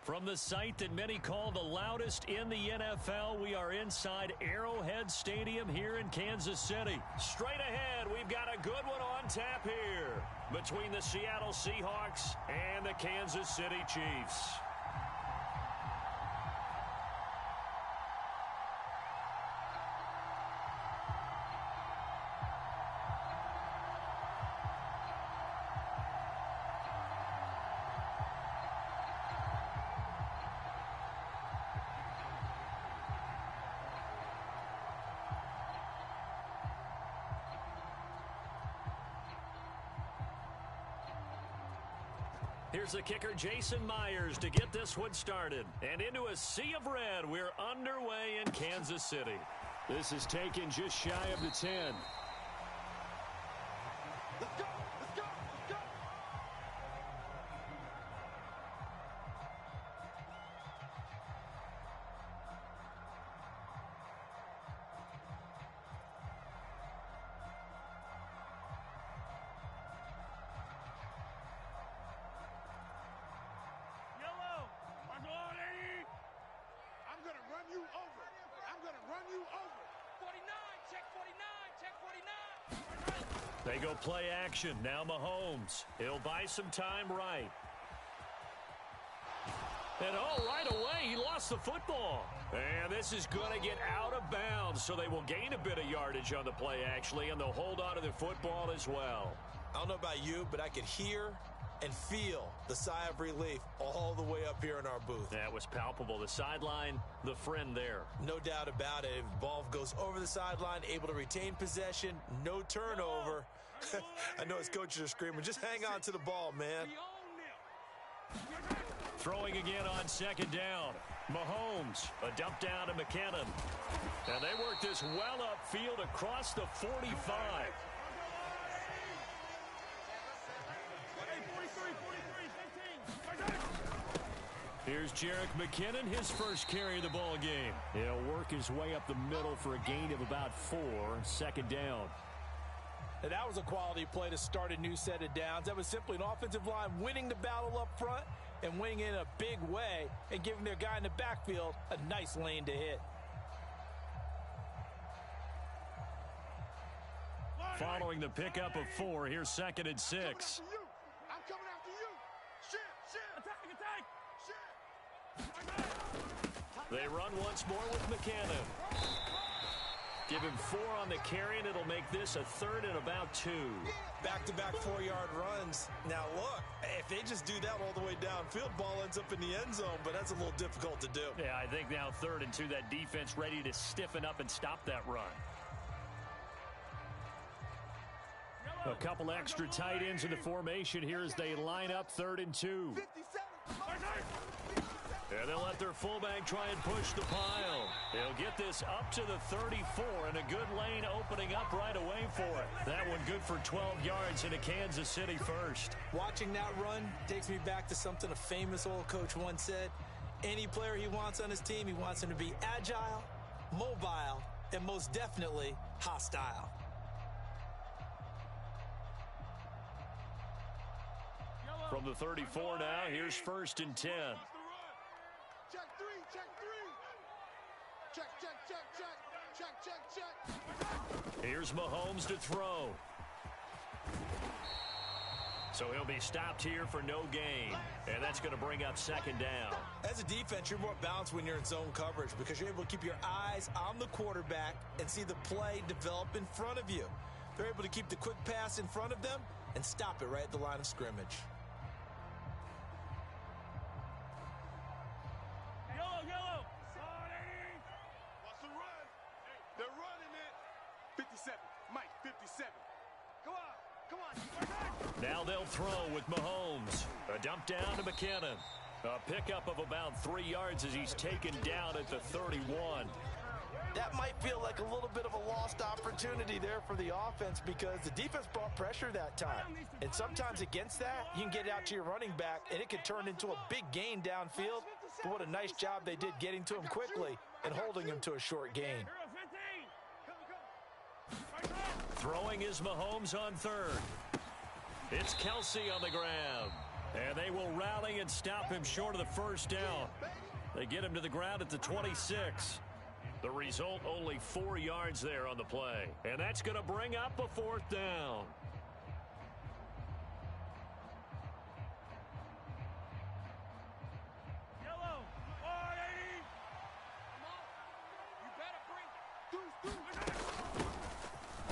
From the site that many call the loudest in the NFL, we are inside Arrowhead Stadium here in Kansas City. Straight ahead, we've got a good one on tap here between the Seattle Seahawks and the Kansas City Chiefs. Here's the kicker, Jason Myers, to get this one started. And into a sea of red, we're underway in Kansas City. This is taken just shy of the 10. Let's go. They go play action. Now Mahomes. He'll buy some time right. And right away, he lost the football. And this is going to get out of bounds, so they will gain a bit of yardage on the play, actually, and they'll hold on to the football as well. I don't know about you, but I could hear and feel the sigh of relief all the way up here in our booth. That was palpable. The sideline, the friend there. No doubt about it. If the ball goes over the sideline, able to retain possession, no turnover. I know his coaches are screaming, just hang on to the ball, man. Throwing again on second down. Mahomes, a dump down to McKinnon. And they work this well upfield across the 45. Here's Jerick McKinnon, his first carry of the ball game. He'll work his way up the middle for a gain of about 4, second down. And that was a quality play to start a new set of downs. That was simply an offensive line winning the battle up front and winning in a big way and giving their guy in the backfield a nice lane to hit. Following the pickup of 4, here's second and 6. I'm coming after you. Shit. They run once more with McKinnon. Give him 4 on the carry, and it'll make this a 3rd and about 2. Back-to-back 4-yard runs. Now, look, if they just do that all the way downfield, ball ends up in the end zone, but that's a little difficult to do. Yeah, I think now 3rd and 2, that defense ready to stiffen up and stop that run. A couple extra tight ends in the formation here as they line up 3rd and 2. And they'll let their fullback try and push the pile. They'll get this up to the 34, and a good lane opening up right away for it. That one good for 12 yards into Kansas City first. Watching that run takes me back to something a famous old coach once said. Any player he wants on his team, he wants him to be agile, mobile, and most definitely hostile. From the 34 now, here's 1st and 10. Check 3, check 3. Check. Here's Mahomes to throw. So he'll be stopped here for no gain. And that's going to bring up 2nd down. As a defense, you're more balanced when you're in zone coverage because you're able to keep your eyes on the quarterback and see the play develop in front of you. They're able to keep the quick pass in front of them and stop it right at the line of scrimmage. Yellow. What's the run? They're running it. 57. Mike, 57. Come on. Now they'll throw with Mahomes. A dump down to McKinnon. A pickup of about 3 yards as he's taken down at the 31. That might feel like a little bit of a lost opportunity there for the offense because the defense brought pressure that time. And sometimes against that, you can get out to your running back, and it could turn into a big gain downfield. But what a nice job they did getting to him quickly and holding him to a short gain. Throwing is Mahomes on 3rd. It's Kelsey on the ground. And they will rally and stop him short of the 1st down. They get him to the ground at the 26. The result, only 4 yards there on the play. And that's going to bring up a 4th down. Yellow. You better bring.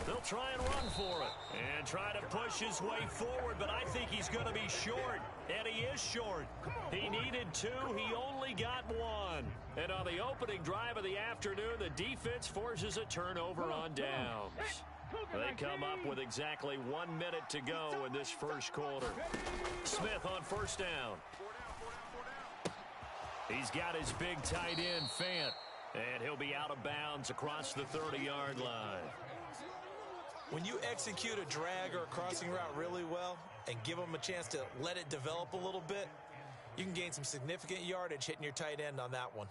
They'll try and run for it. And try to push his way forward, but I think he's going to be short. And he is short. He needed 2. He only got 1. And on the opening drive of the afternoon, the defense forces a turnover on downs. They come up with exactly 1 minute to go in this first quarter. Smith on 1st down. He's got his big tight end, Fant. And he'll be out of bounds across the 30-yard line. When you execute a drag or a crossing route really well and give them a chance to let it develop a little bit, you can gain some significant yardage hitting your tight end on that one.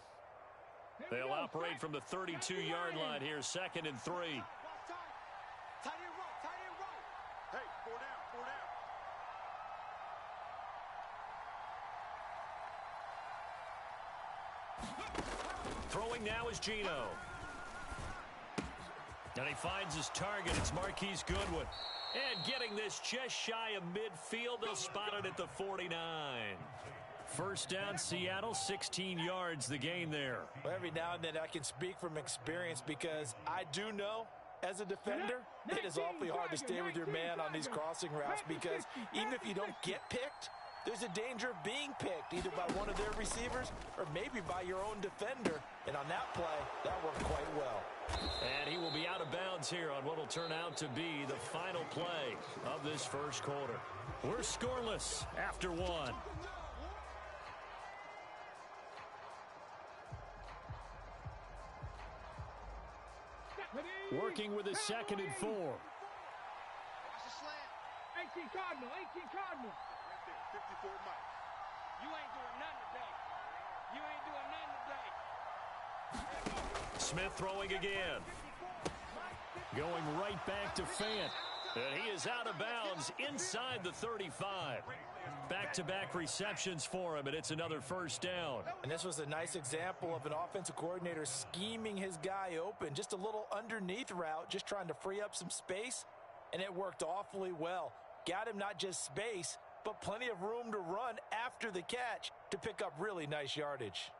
They'll operate from the 32-yard line here, 2nd and 3. Tight end right. Hey, 4 down. Throwing now is Geno. And he finds his target. It's Marquise Goodwin. And getting this just shy of midfield, they'll spot it at the 49. First down, Seattle, 16 yards the gain there. Well, every now and then I can speak from experience because I do know as a defender, it is awfully hard to stay with your man on these crossing routes because even if you don't get picked, there's a danger of being picked either by one of their receivers or maybe by your own defender. And on that play, that worked quite well. And he will be out of bounds here on what will turn out to be the final play of this first quarter. We're scoreless after one. Working with a 2nd and 4. Watch the slant. 18 Cardinal, 18 Cardinal. Right there, 54 Mike. You ain't doing nothing today. You ain't doing nothing today. Smith throwing again. Going right back to Fant. And he is out of bounds inside the 35. Back-to-back receptions for him, and it's another first down. And this was a nice example of an offensive coordinator scheming his guy open. Just a little underneath route, just trying to free up some space, and it worked awfully well. Got him not just space, but plenty of room to run after the catch to pick up really nice yardage.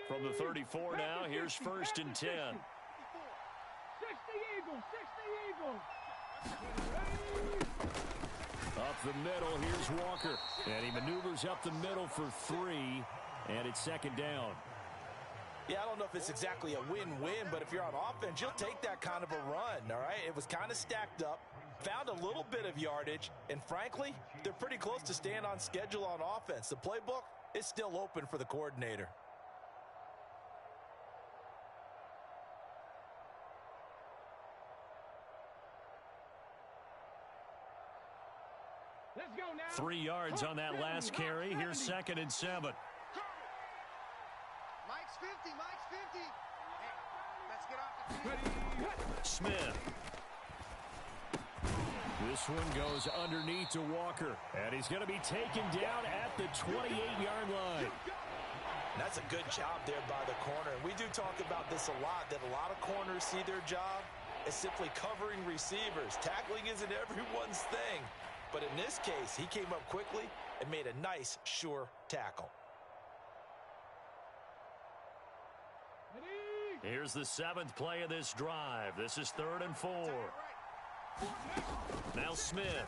From the 34 now, here's 1st and 10. 60 Eagles, 60 Eagles. Up the middle, here's Walker. And he maneuvers up the middle for 3, and it's 2nd down. Yeah, I don't know if it's exactly a win-win, but if you're on offense, you'll take that kind of a run, all right? It was kind of stacked up, found a little bit of yardage, and frankly, they're pretty close to staying on schedule on offense. The playbook is still open for the coordinator. Let's go now. 3 yards on that last carry. Here's 2nd and 7. Mike's 50, Mike's 50. Hey, let's get off the field. Smith. This one goes underneath to Walker. And he's going to be taken down at the 28-yard line. That's a good job there by the corner. We do talk about this a lot, that a lot of corners see their job as simply covering receivers. Tackling isn't everyone's thing. But in this case, he came up quickly and made a nice, sure tackle. Here's the 7th play of this drive. This is 3rd and 4. Now Smith.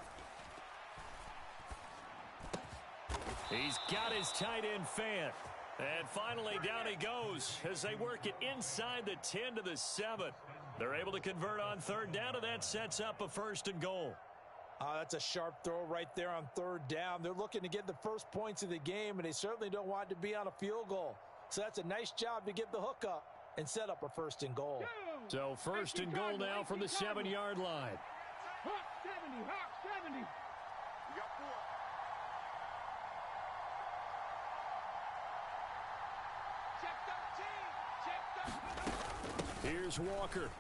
He's got his tight end Fant. And finally down he goes as they work it inside the 10 to the 7. They're able to convert on 3rd down, and that sets up a 1st and goal. That's a sharp throw right there on 3rd down. They're looking to get the first points of the game, and they certainly don't want it to be on a field goal. So that's a nice job to get the hook up and set up a 1st and goal. So 1st and goal now from the 7-yard line. Hawk 70, Hawk 70. We got 4. Check 13, check 13. Here's Walker.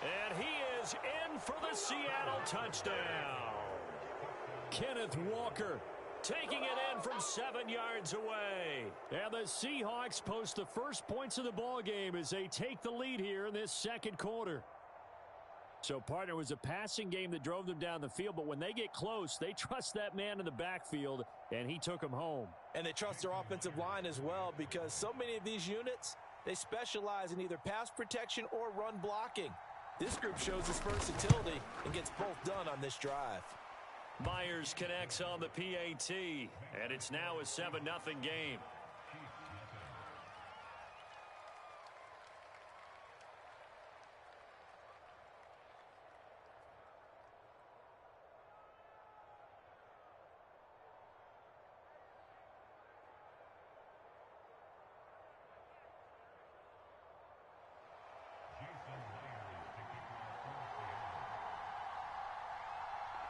And he is in for the Seattle touchdown. Kenneth Walker taking it in from 7 yards away. And the Seahawks post the first points of the ball game as they take the lead here in this 2nd quarter. So, partner, it was a passing game that drove them down the field, but when they get close, they trust that man in the backfield, and he took them home. And they trust their offensive line as well because so many of these units, they specialize in either pass protection or run blocking. This group shows its versatility and gets both done on this drive. Myers connects on the PAT, and it's now a 7-0 game.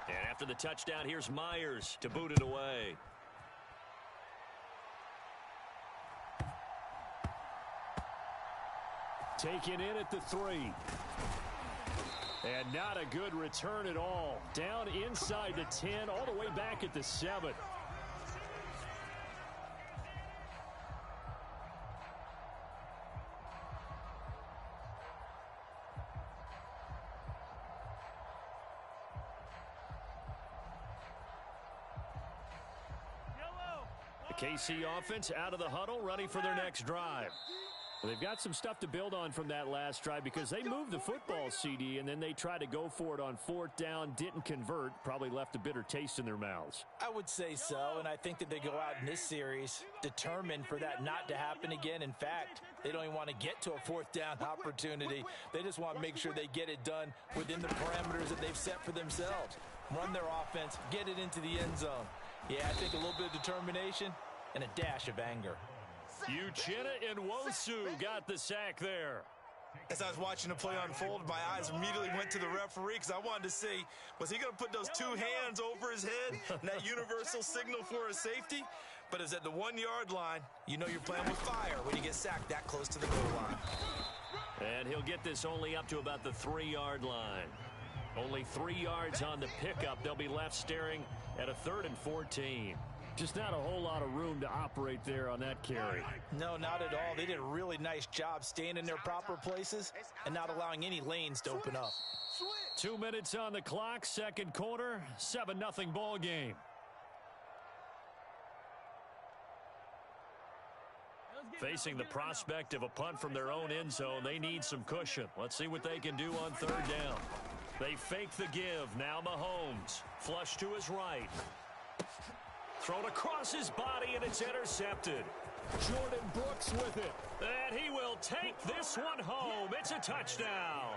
And after the touchdown, here's Myers to boot it away. Taken in at the 3. And not a good return at all. Down inside the 10, all the way back at the 7. KC offense out of the huddle, ready for their next drive. They've got some stuff to build on from that last drive because they moved the football, CD, and then they tried to go for it on 4th down, didn't convert, probably left a bitter taste in their mouths. I would say so, and I think that they go out in this series determined for that not to happen again. In fact, they don't even want to get to a 4th down opportunity. They just want to make sure they get it done within the parameters that they've set for themselves. Run their offense, get it into the end zone. Yeah, I think a little bit of determination and a dash of anger. Uchenna and Nwosu got the sack there. As I was watching the play unfold, my eyes immediately went to the referee because I wanted to see, was he going to put those 2 hands over his head and that universal signal for a safety? But it's at the 1-yard line. You know you're playing with fire when you get sacked that close to the goal line. And he'll get this only up to about the 3-yard line. Only 3 yards on the pickup. They'll be left staring at a 3rd and 14. Just not a whole lot of room to operate there on that carry. No, not at all. They did a really nice job staying in their proper places and not allowing any lanes to open up. 2 minutes on the clock, second quarter, 7-0 ball game. Facing the prospect of a punt from their own end zone, they need some cushion. Let's see what they can do on 3rd down. They fake the give. Now Mahomes. Flush to his right. Thrown across his body, and it's intercepted. Jordan Brooks with it. And he will take this one home. It's a touchdown.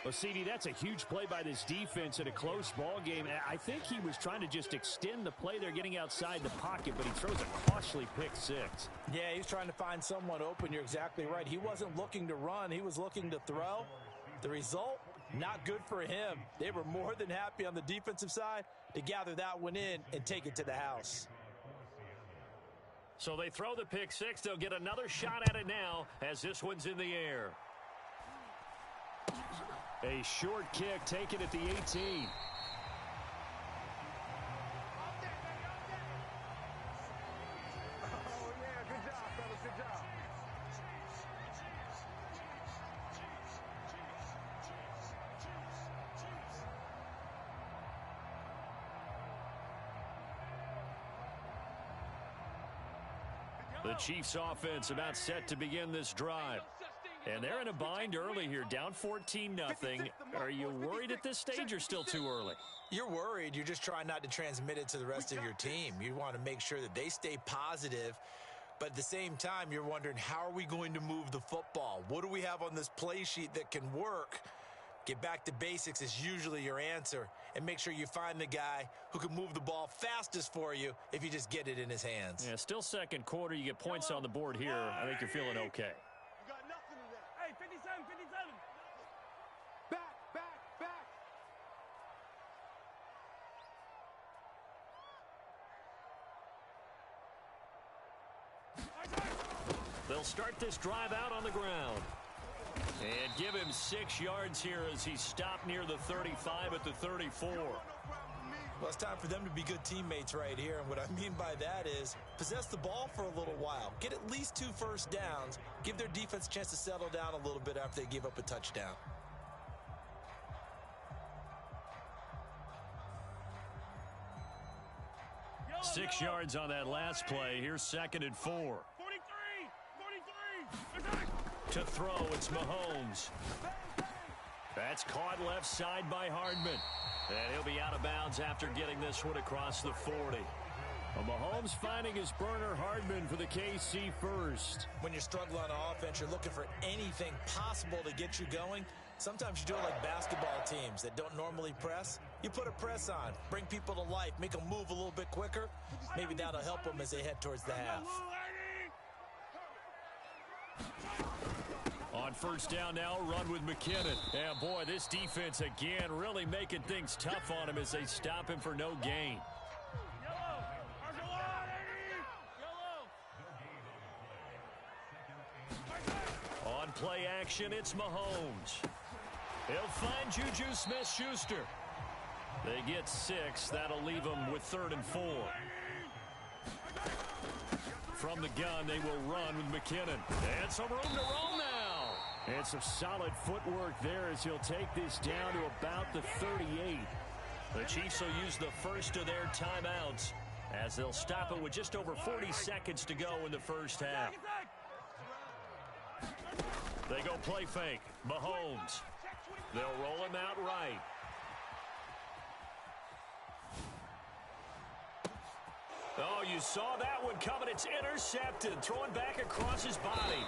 Well, CD, that's a huge play by this defense in a close ball game. I think he was trying to just extend the play. They're getting outside the pocket, but he throws a costly pick 6. Yeah, he's trying to find someone open. You're exactly right. He wasn't looking to run. He was looking to throw. The result, not good for him. They were more than happy on the defensive side to gather that one in and take it to the house. So they throw the pick 6. They'll get another shot at it now as this one's in the air. A short kick taken at the 18. Oh, yeah, good job, fellas, good job. The Chiefs offense about set to begin this drive. And they're in a bind early here, down 14-0. Are you worried at this stage or still too early? You're worried. You're just trying not to transmit it to the rest of your team. You want to make sure that they stay positive. But at the same time, you're wondering, how are we going to move the football? What do we have on this play sheet that can work? Get back to basics is usually your answer. And make sure you find the guy who can move the ball fastest for you if you just get it in his hands. Yeah, still second quarter. You get points on the board here. I think you're feeling okay. You got nothing in there. Hey, 57, 57. Back, back, back. They'll start this drive out on the ground. And give him 6 yards here as he's stopped near the 35 at the 34. Well, it's time for them to be good teammates right here. And what I mean by that is possess the ball for a little while. Get at least 2 first downs. Give their defense a chance to settle down a little bit after they give up a touchdown. Yellow, 6 yellow. yards on that last play. Here's 2nd and 4. 43, 43. Attack. To throw, it's Mahomes. That's caught left side by Hardman. And he'll be out of bounds after getting this one across the 40. Well, Mahomes finding his burner, Hardman for the KC first. When you're struggling on offense, you're looking for anything possible to get you going. Sometimes you do it like basketball teams that don't normally press. You put a press on, bring people to life, make them move a little bit quicker. Maybe that'll help them as they head towards the half. On first down now, run with McKinnon. And boy, this defense again really making things tough on him as they stop him for no gain. On play action, it's Mahomes. He'll find Juju Smith-Schuster. They get 6. That'll leave them with 3rd and 4. From the gun, they will run with McKinnon. And some room to roll now. And some solid footwork there as he'll take this down to about the 38. The Chiefs will use the first of their timeouts as they'll stop it with just over 40 seconds to go in the first half. They go play fake. Mahomes. They'll roll him out right. Oh, you saw that one coming. It's intercepted. Throwing back across his body.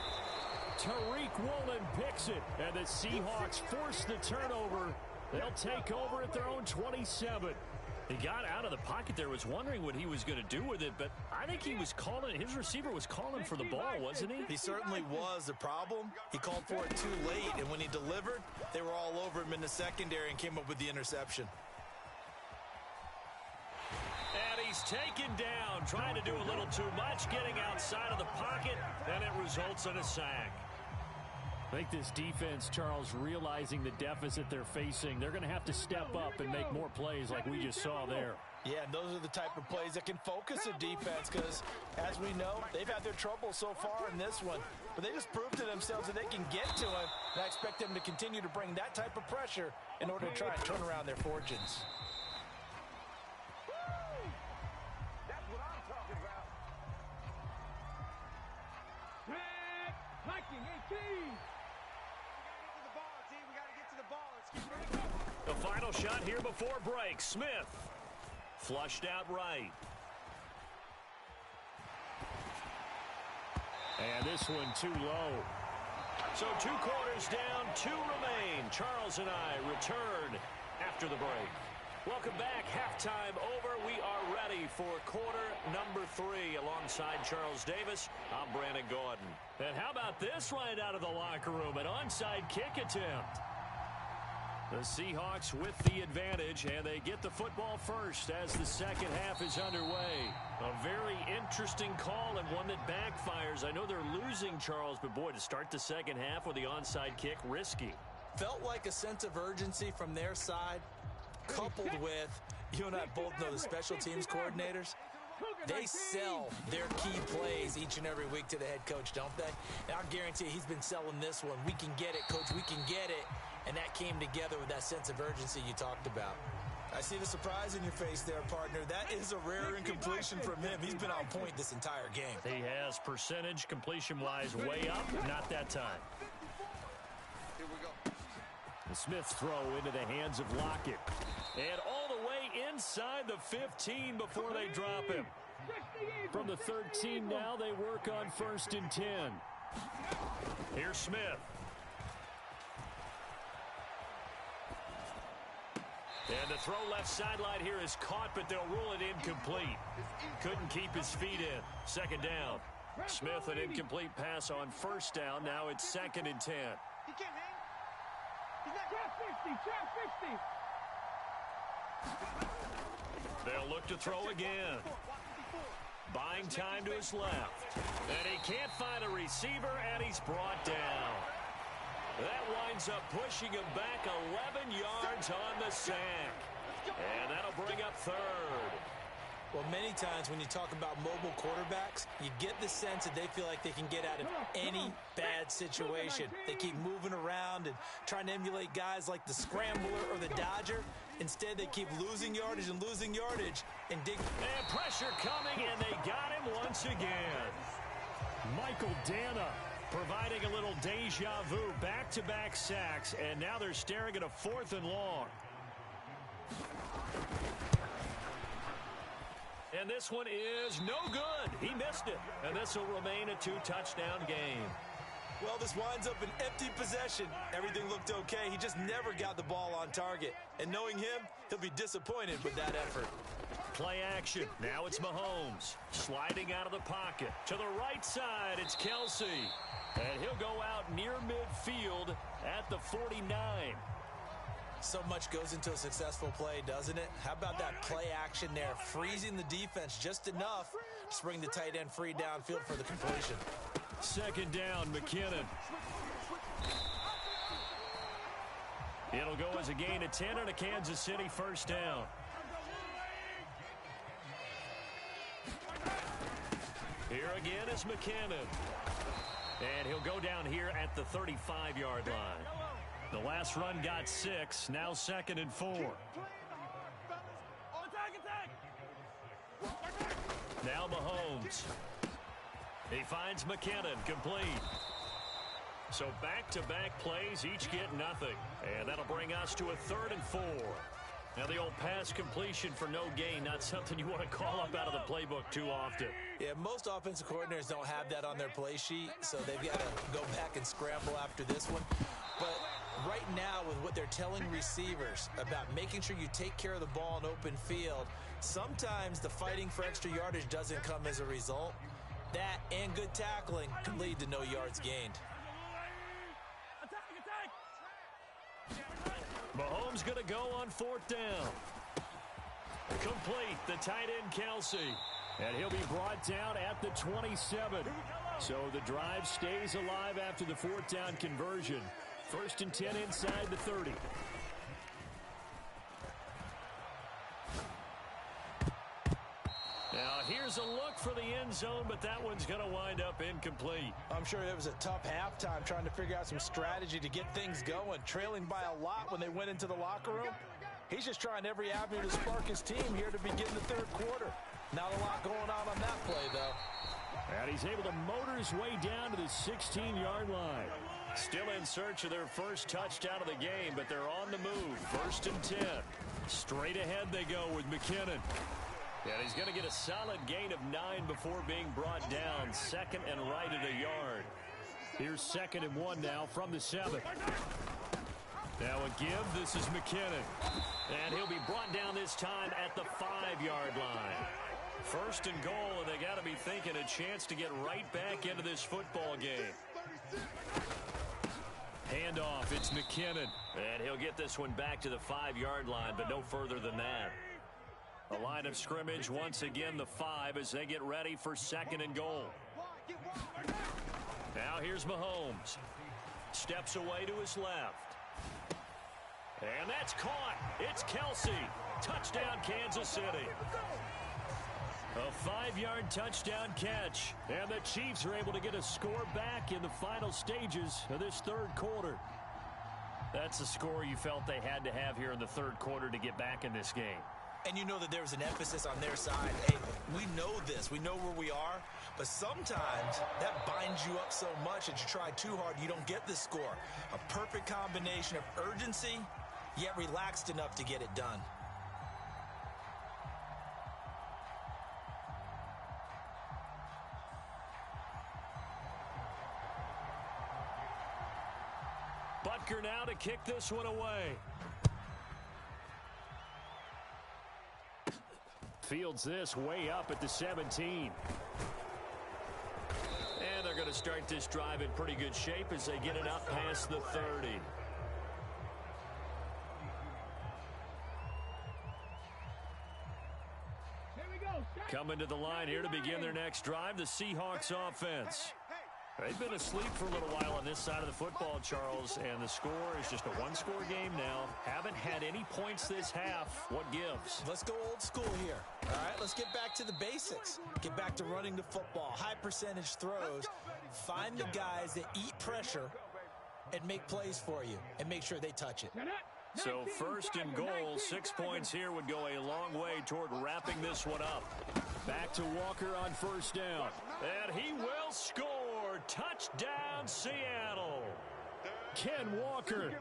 Tariq Woolen picks it, and the Seahawks force the turnover. They'll take over at their own 27. He got out of the pocket there, was wondering what he was going to do with it, but I think he was calling, his receiver was calling for the ball, wasn't he? He certainly was. The problem, he called for it too late, and when he delivered, they were all over him in the secondary and came up with the interception. And he's taken down, trying to do a little too much, getting outside of the pocket, and it results in a sack. I think this defense, Charles, realizing the deficit they're facing, they're going to have to step up and make more plays like we just saw there. Yeah, and those are the type of plays that can focus a defense because, as we know, they've had their trouble so far in this one. But they just proved to themselves that they can get to him, and I expect them to continue to bring that type of pressure in order to try and turn around their fortunes. That's what I'm talking about. Hiking 18. The final shot here before break. Smith flushed out right. And this one too low. So 2 quarters down, 2 remain. Charles and I return after the break. Welcome back. Halftime over. We are ready for quarter number 3 alongside Charles Davis. I'm Brandon Gordon. And how about this right out of the locker room? An onside kick attempt. The Seahawks with the advantage, and they get the football first as the second half is underway. A very interesting call and one that backfires. I know they're losing, Charles, but boy, to start the second half with the onside kick, risky. Felt like a sense of urgency from their side, coupled with, you and I both know the special teams coordinators. They sell their key plays each and every week to the head coach, don't they? And I guarantee he's been selling this one. We can get it, coach. We can get it. And that came together with that sense of urgency you talked about. I see the surprise in your face there, partner. That is a rare incompletion from him. He's been on point this entire game. He has percentage completion-wise way up. Not that time. Here we go. The Smith's throw into the hands of Lockett. And all the way inside the 15 before they drop him. From the 13 now, they work on 1st and 10. Here's Smith. And the throw left sideline here is caught, but they'll rule it incomplete. Couldn't keep his feet in. Second down. Smith, an incomplete pass on 1st down. Now it's 2nd and 10. He can't hang. He's not trap 50. They'll look to throw again. Buying time to his left. And he can't find a receiver, and he's brought down. That winds up pushing him back 11 yards on the sack. And that'll bring up 3rd. Well, many times when you talk about mobile quarterbacks, you get the sense that they feel like they can get out of any bad situation. They keep moving around and trying to emulate guys like the Scrambler or the Dodger. Instead, they keep losing yardage and dig. And pressure coming, and they got him once again. Michael Dana providing a little deja vu, back-to-back sacks, and now they're staring at a 4th and long. And this one is no good. He missed it, and this will remain a 2-touchdown game. Well, this winds up an empty possession. Everything looked okay. He just never got the ball on target. And knowing him, he'll be disappointed with that effort. Play action. Now it's Mahomes. Sliding out of the pocket. To the right side, it's Kelsey. And he'll go out near midfield at the 49. So much goes into a successful play, doesn't it? How about that play action there? Freezing the defense just enough to bring the tight end free downfield for the completion. 2nd down, McKinnon. It'll go as a gain of 10 and a Kansas City 1st down. Here again is McKinnon. And he'll go down here at the 35-yard line. The last run got 6, now 2nd and 4. Attack! Now Mahomes. He finds McKinnon, complete. So back-to-back plays, each get nothing. And that'll bring us to a 3rd and 4. Now the old pass completion for no gain, not something you want to call up out of the playbook too often. Yeah, most offensive coordinators don't have that on their play sheet, so they've got to go back and scramble after this one. But right now, with what they're telling receivers about making sure you take care of the ball in open field, sometimes the fighting for extra yardage doesn't come as a result. That and good tackling can lead to no yards gained. Mahomes going to go on 4th down. Complete, the tight end Kelsey. And he'll be brought down at the 27. So the drive stays alive after the 4th down conversion. 1st and 10 inside the 30. Now here's a look for the end zone, but that one's going to wind up incomplete. I'm sure it was a tough halftime trying to figure out some strategy to get things going, trailing by a lot when they went into the locker room. He's just trying every avenue to spark his team here to begin the 3rd quarter. Not a lot going on that play, though. And he's able to motor his way down to the 16-yard line. Still in search of their first touchdown of the game, but they're on the move. 1st and 10. Straight ahead they go with McKinnon. And he's going to get a solid gain of 9 before being brought down. 2nd and right at a yard. Here's 2nd and 1 now from the 7. Now a give. This is McKinnon. And he'll be brought down this time at the 5-yard line. 1st and goal, and they got to be thinking a chance to get right back into this football game. Handoff. It's McKinnon. And he'll get this one back to the 5-yard line, but no further than that. The line of scrimmage once again the 5 as they get ready for 2nd and goal. Now here's Mahomes. Steps away to his left. And that's caught. It's Kelsey. Touchdown Kansas City. A 5-yard touchdown catch. And the Chiefs are able to get a score back in the final stages of this 3rd quarter. That's the score you felt they had to have here in the 3rd quarter to get back in this game. And you know that there's an emphasis on their side. Hey, we know this. We know where we are. But sometimes that binds you up so much that you try too hard, you don't get the score. A perfect combination of urgency, yet relaxed enough to get it done. Butker now to kick this one away. Fields this way up at the 17. And they're going to start this drive in pretty good shape as they get it up past the 30. Coming to the line here to begin their next drive, the Seahawks offense. They've been asleep for a little while on this side of the football, Charles, and the score is just a one-score game now. Haven't had any points this half. What gives? Let's go old school here. All right, let's get back to the basics. Get back to running the football, high percentage throws. Find the guys that eat pressure and make plays for you and make sure they touch it. So 1st and goal, 6 points here would go a long way toward wrapping this one up. Back to Walker on 1st down. And he will score. Touchdown, Seattle. Ken Walker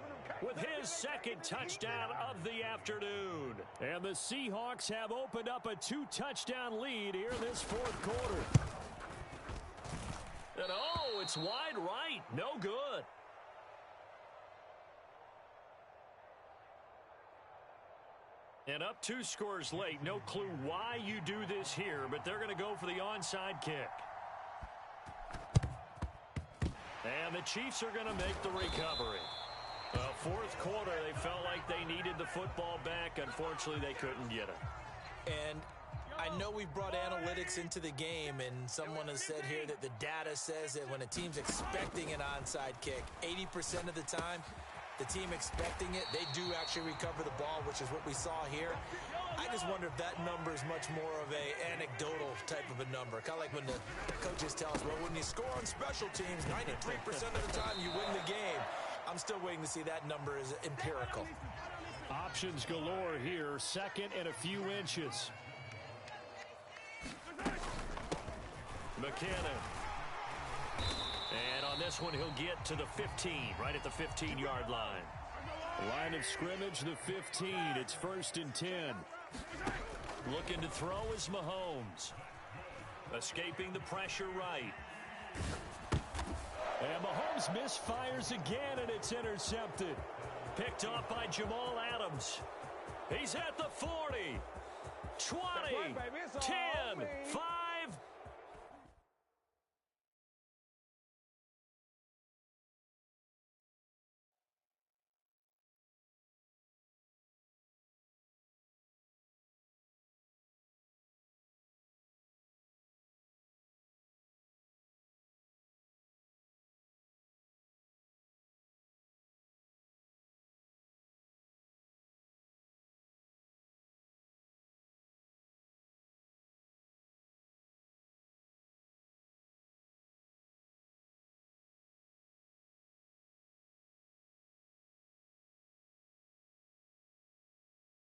with his 2nd touchdown of the afternoon. And the Seahawks have opened up a 2-touchdown lead here in this 4th quarter. And oh, it's wide right. No good. And up 2 scores late. No clue why you do this here, but they're going to go for the onside kick. And the Chiefs are going to make the recovery. 4th quarter, they felt like they needed the football back. Unfortunately, they couldn't get it. And I know we've brought analytics into the game, and someone has said here that the data says that when a team's expecting an onside kick, 80% of the time, the team expecting it, they do actually recover the ball, which is what we saw here. I just wonder if that number is much more of a anecdotal type of a number. Kind of like when the coaches tell us, well, when you score on special teams, 93% of the time you win the game. I'm still waiting to see that number is empirical. Options galore here. 2nd and a few inches. McKinnon. And on this one, he'll get to the 15, right at the 15-yard line. Line of scrimmage, the 15. It's 1st and 10. Looking to throw is Mahomes. Escaping the pressure right. And Mahomes misfires again, and it's intercepted. Picked off by Jamal Adams. He's at the 40. 20, 10, 5.